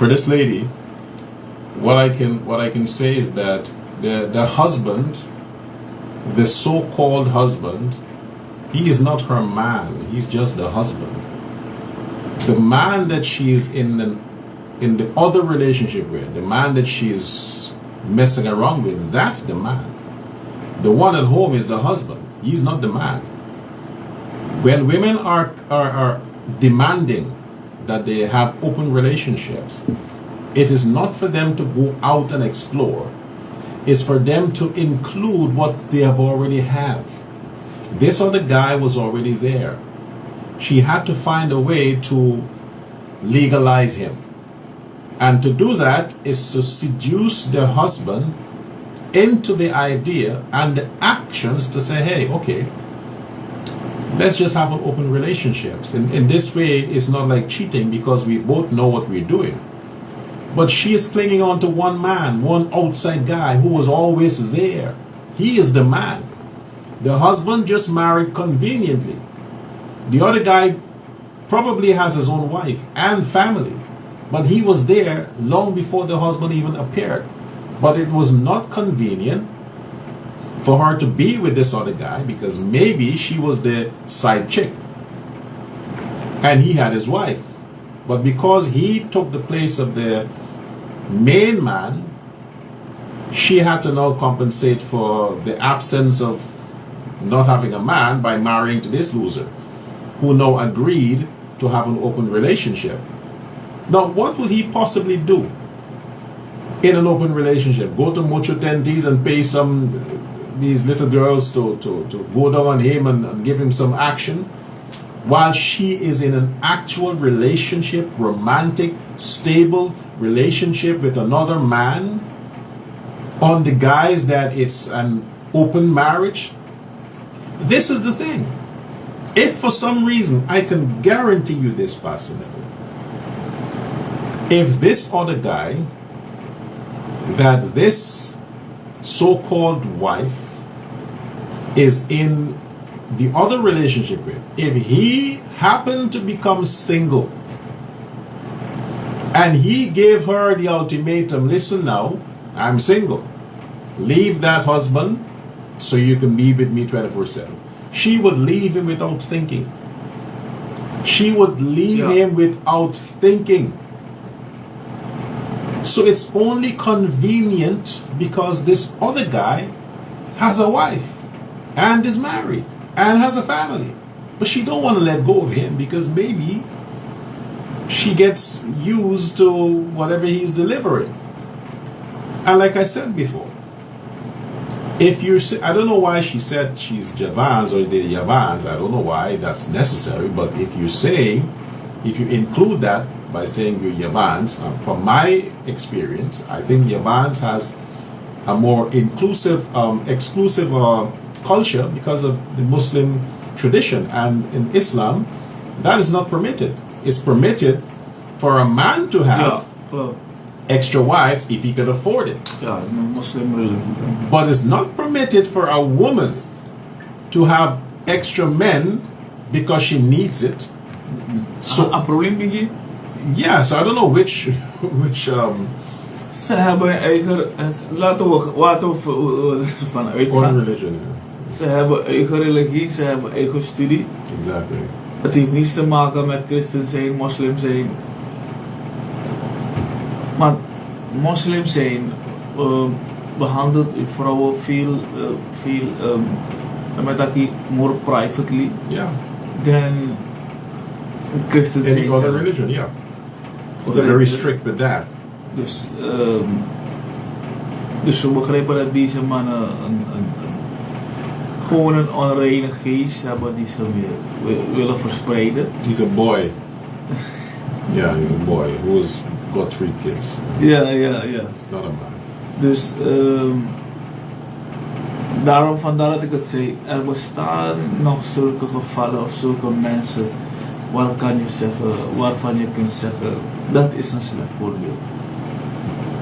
this lady, what I can say is that the husband, the so-called husband, he is not her man. He's just the husband. The man that she is in the other relationship with, the man that she is messing around with, that's the man. The one at home is the husband. He's not the man. When women are demanding that they have open relationships, it is not for them to go out and explore. It's for them to include what they have already have. This other guy was already there. She had to find a way to legalize him. And to do that is to seduce the husband into the idea and the actions to say, hey, okay, let's just have an open relationships. In this way, it's not like cheating because we both know what we're doing. But she is clinging on to one man, one outside guy who was always there. He is the man. The husband just married conveniently. The other guy probably has his own wife and family. But he was there long before the husband even appeared. But it was not convenient for her to be with this other guy because maybe she was the side chick. And he had his wife. But because he took the place of the main man, she had to now compensate for the absence of not having a man by marrying to this loser, who now agreed to have an open relationship. Now, what would he possibly do in an open relationship? Go to Mucho Tenties and pay these little girls to go down on him and give him some action? While she is in an actual relationship, romantic, stable relationship with another man, on the guise that it's an open marriage. This is the thing. If for some reason, I can guarantee you this personally, if this other guy that this so-called wife is in the other relationship with, if he happened to become single and he gave her the ultimatum, listen now, I'm single, leave that husband so you can be with me 24/7, she would leave him without thinking. She would leave him without thinking. So it's only convenient because this other guy has a wife and is married and has a family. But she don't want to let go of him because maybe she gets used to whatever he's delivering. And like I said before, if you're, I don't know why she said she's Javans or the Javans, I don't know why that's necessary, but if you say, if you include that by saying you're Javans, from my experience, I think Javans has a more inclusive, exclusive culture because of the Muslim tradition, and in Islam, that is not permitted. It's permitted for a man to have extra wives if he can afford it. Yeah, Muslim religion. But it's not permitted for a woman to have extra men because she needs it. So a probleem begin? yeah, so I don't know which Ze hebben eigen, laten we vanuit one gaan. religion. Ze hebben eigen religie, ze hebben eigen studie. Exactly. Het heeft niets te maken met christen zijn, moslim zijn. Maar moslim zijn behandelt vrouwen veel met dat more privately Yeah. than christen Any zijn. other religion, yeah. They're very strict with that. Dus we begrijpen dat deze mannen gewoon een onreine geest hebben die ze weer willen verspreiden. He's a boy. Yeah, he's a boy who's got 3 kids. Ja. It's not a man. Dus vandaar dat ik het zei, er bestaan nog zulke gevallen of zulke mensen waarvan je kunt zeggen, dat is een slecht voorbeeld.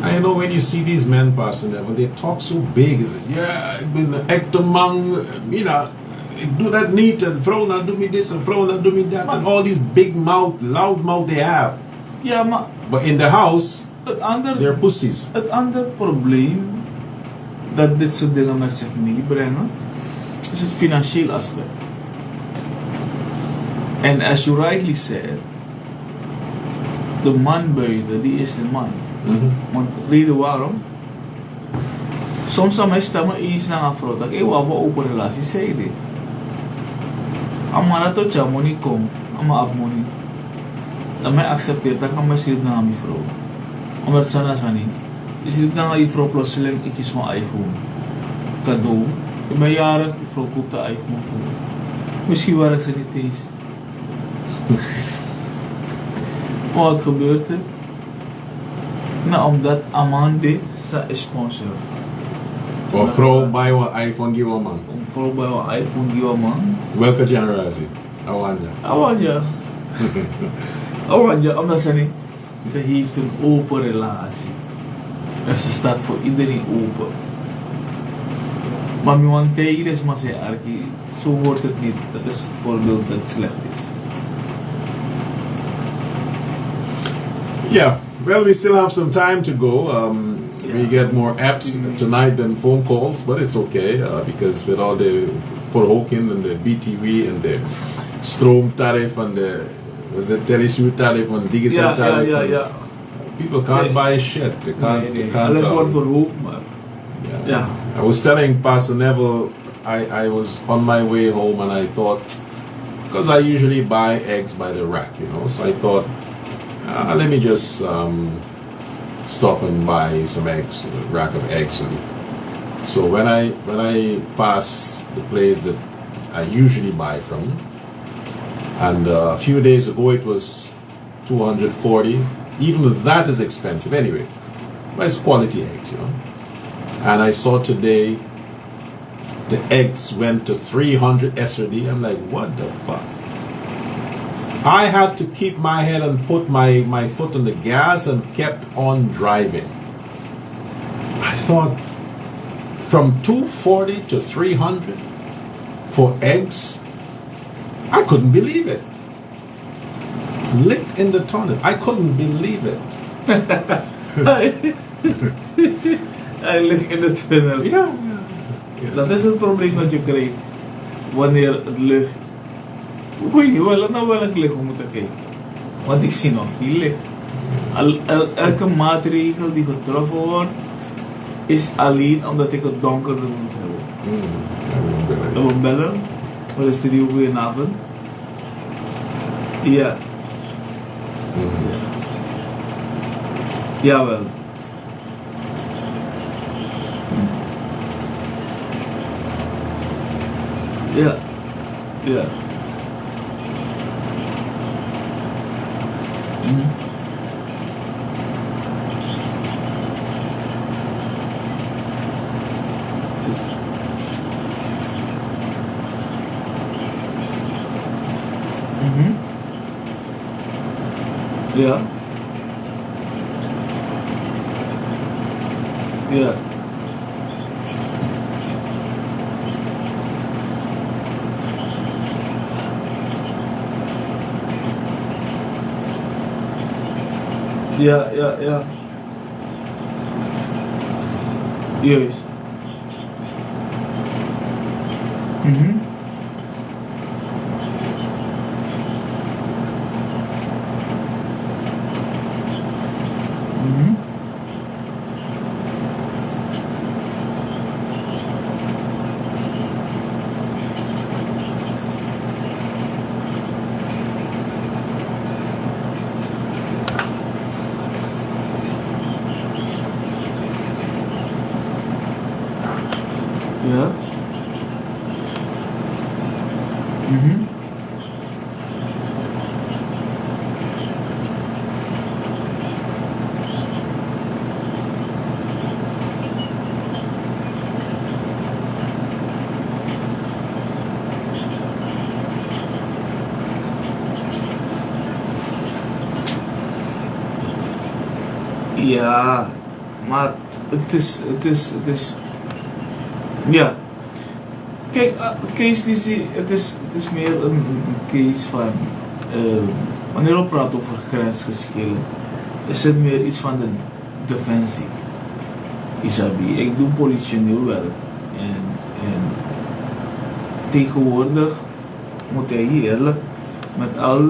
I know when you see these men passing there, when they talk so big, is it, yeah, ik ben een echte man, you know, ik doe dat niet, en vrouw nou doe me this, en vrouw nou doe me that, and all these big mouth, loud mouth they have. Ja, maar But in the house, they're pussies. Het andere probleem dat dit soort dingen met zich meebrengen, is het financiële aspect. En as you rightly said, de man buiten, die is de man. Want reden waarom? Soms zou mij stemmen eens naar een vrouw dat ik wil een open relatie zei. Maar dat je money komt, maar op money. Dan mij accepteert dat kan mij schrijven naar mijn vrouw. Omdat ze dat niet. Je schrijft naar mijn vrouw plotseling, ik kies mijn iPhone. Cadeau. Ik ben jarig, die vrouw koopt de iPhone voor. Misschien werkt ze niet eens. Wat gebeurt er? Nou, omdat Amande zijn sponsor. Or vrouw buy one iPhone, give one man. Om vrouw bij een iPhone geven man. Welke generatie? Awanja. Awanja, omdat ze niet. Ze heeft een open relatie. En ze staat voor iedereen open. Maar mijn tegen is maar ze arki. Zo wordt het niet. Dat is het voorbeeld dat slecht is. Yeah, well, we still have some time to go. We get more apps tonight than phone calls, but it's okay because with all the verhoging and the BTW and the stroomtariff and the telesuurtariff and digicel tariff, Ja. people can't buy shit. They can't. Alles wordt verhoogd, maar. Yeah. I was telling Pastor Neville, I was on my way home and I thought, because I usually buy eggs by the rack, you know, so I thought, let me just stop and buy some eggs, a rack of eggs. And so when I pass the place that I usually buy from, and a few days ago it was 240. Even that is expensive anyway, but it's quality eggs, you know. And I saw today the eggs went to 300 SRD. I'm like, what the fuck? I had to keep my head and put my foot on the gas and kept on driving. I thought from 240 to 300 for eggs, I couldn't believe it. Licked in the tunnel. I couldn't believe it. Hij ligt in de tunnel. Ja. Dat is het probleem dat je krijgt wanneer het lucht. Hoe je wel, nou wel een licht moeten kijken. Want ik zie nog hier licht. Elke maatregel die getroffen wordt, is alleen omdat ik het donkerder moet hebben. We bellen. Wat is de nieuwe goedenavond? Ja. Jawel. Ja. Ja. Ja. Ja. Ja, ja, ja. Juist. Ja. Ja, maar het is. Ja. Kijk, case het is meer een case van wanneer we praten over grensgeschillen, is het meer iets van de defensie. Isabi, ik doe politioneel werk en tegenwoordig moet hij eerlijk met al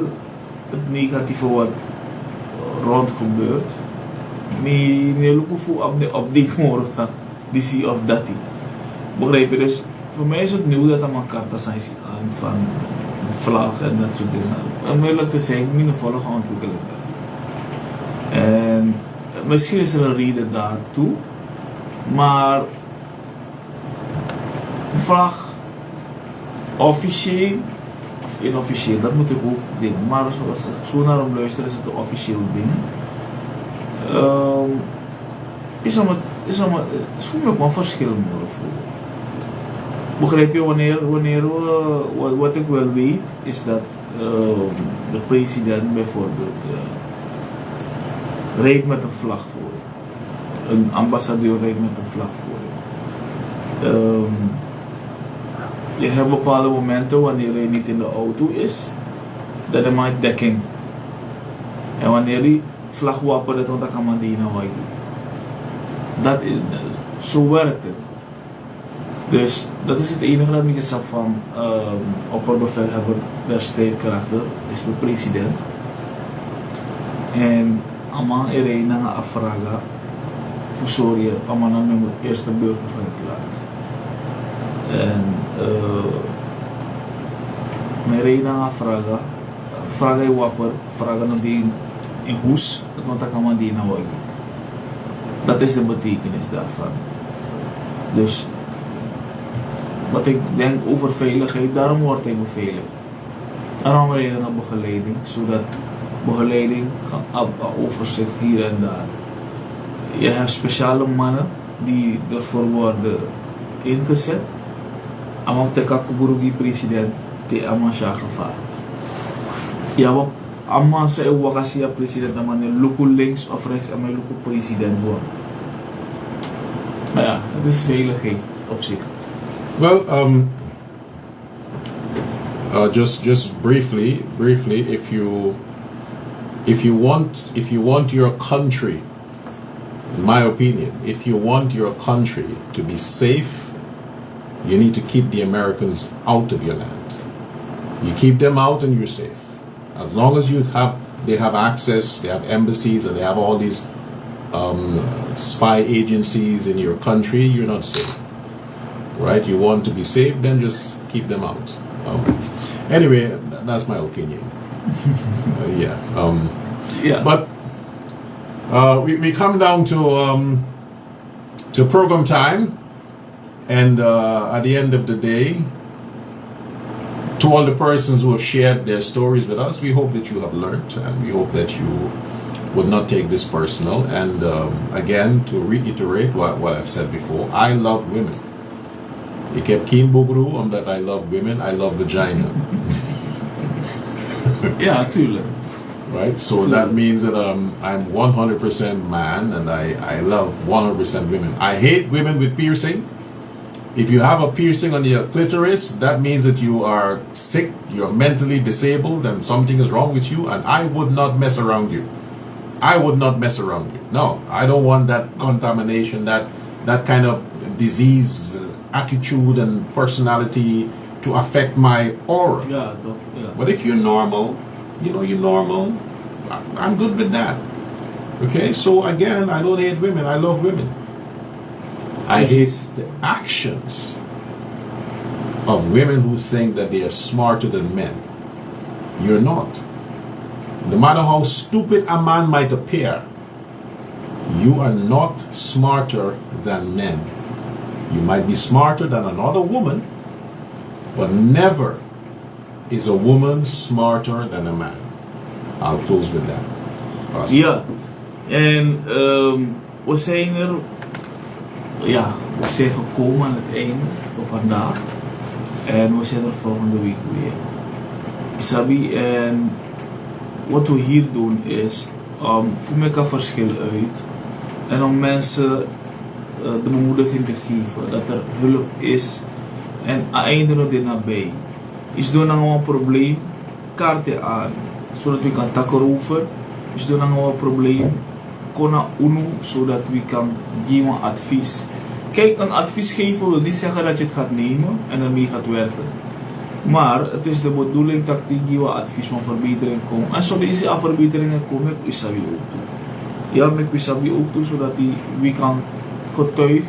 het negatieve wat rond gebeurt, mee op die morgen, die of dat. Begrijp je? Dus voor mij is het nieuw dat er maar kaarten zijn aan van vlag en dat soort dingen. Om eerlijk te zijn, ik volg gaan ontwikkelen. En misschien is er een reden daartoe, maar vlag officieel of inofficieel, dat moet ik ook denken. Maar zoals ik zo naar hem luister, is het een officieel ding. Is voor mij ook een verschil meer voor. Begrijp je, wat ik wel weet is dat de president bijvoorbeeld rijdt met een vlag voor. Een ambassadeur rijdt met een vlag voor. Je hebt bepaalde momenten wanneer hij niet in de auto is, dat hij maakt dekking. En wanneer hij vlag wappert, dan kan man die naar wijken. Dat is, zo werkt het. Dus dat is het enige dat ik gezegd van opperbevelhebber der strijdkrachten is de president. En allemaal iedereen naar afvragen voor Syrië, allemaal naar nummer eerste burger van het land. En iedereen naar afvragen, vragen je wapper, vragen naar die in huis, want dan kan man die naar wijken. Dat is de betekenis daarvan. Dus wat ik denk over veiligheid, daarom wordt hij beveiligd. Daarom reden we naar begeleiding, zodat begeleiding kan overzicht hier en daar. Je hebt speciale mannen die ervoor worden ingezet. Amang teka kuburugi president te amang siya gevaar. Ja, wat amang sa wakasi ya president naman yung luku links of rechts en mijn luku president wordt. Maar ja, het is veiligheid op zich. Well, just briefly, if you want your country, in my opinion, if you want your country to be safe, you need to keep the Americans out of your land. You keep them out and you're safe. As long as you have they have access, they have embassies, and they have all these spy agencies in your country, you're not safe. Right? You want to be safe, then just keep them out. Anyway, that's my opinion. Yeah. Yeah. But we come down to program time, and at the end of the day, to all the persons who have shared their stories with us, we hope that you have learned, and we hope that you would not take this personal. And again, to reiterate what I've said before, I love women. Ikep kin bugru that I love women, I love vagina. Ja, tuurlijk. Right? So that means that I'm 100% man, and I love 100% women. I hate women with piercing. If you have a piercing on your clitoris, that means that you are sick, you're mentally disabled, and something is wrong with you, and I would not mess around you. I would not mess around you. No, I don't want that contamination, that kind of disease, attitude, and personality to affect my aura. Ja, toch? Ja. But if you're normal, you're normal, I'm good with that. Okay, so again, I don't hate women, I love women. I hate the actions of women who think that they are smarter than men. You're not. No matter how stupid a man might appear, you are not smarter than men. You might be smarter than another woman, but never is a woman smarter than a man. I'll close with that. Awesome. Ja, en we zijn er, ja, we zijn gekomen aan het einde van vandaag. En we zijn er volgende week weer. Isabi, en wat we hier doen is, voor mij kan verschil uit. En om mensen de bemoediging te geven dat er hulp is. En eindigen dit nabij. Is doen dan een probleem, kaarten aan. Zodat we kan takken over. Is doen dan een probleem, kona unu, zodat we kan geven advies. Kijk, een advies geven wil niet zeggen dat je het gaat nemen en ermee gaat werken. Maar het is de bedoeling dat die geven advies van verbetering komt. En zo deze verbeteringen komen, ik isabi ook toe. Ja, ik isabi ook toe, zodat we kan getuigen.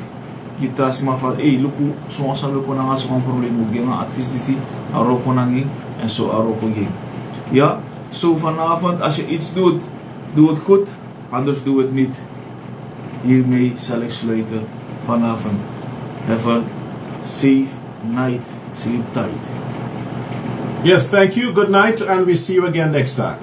Je tas maar van, hey, look, zoals we kunnen gaan zo'n probleem ook geven, advies die zie, aroko nangi en zo aroko geven. Ja, zo vanavond als je iets doet, doe het goed, anders doe het niet. Hiermee zal ik sluiten vanavond. Have a safe night, sleep tight. Yes, thank you. Good night, and we see you again next time.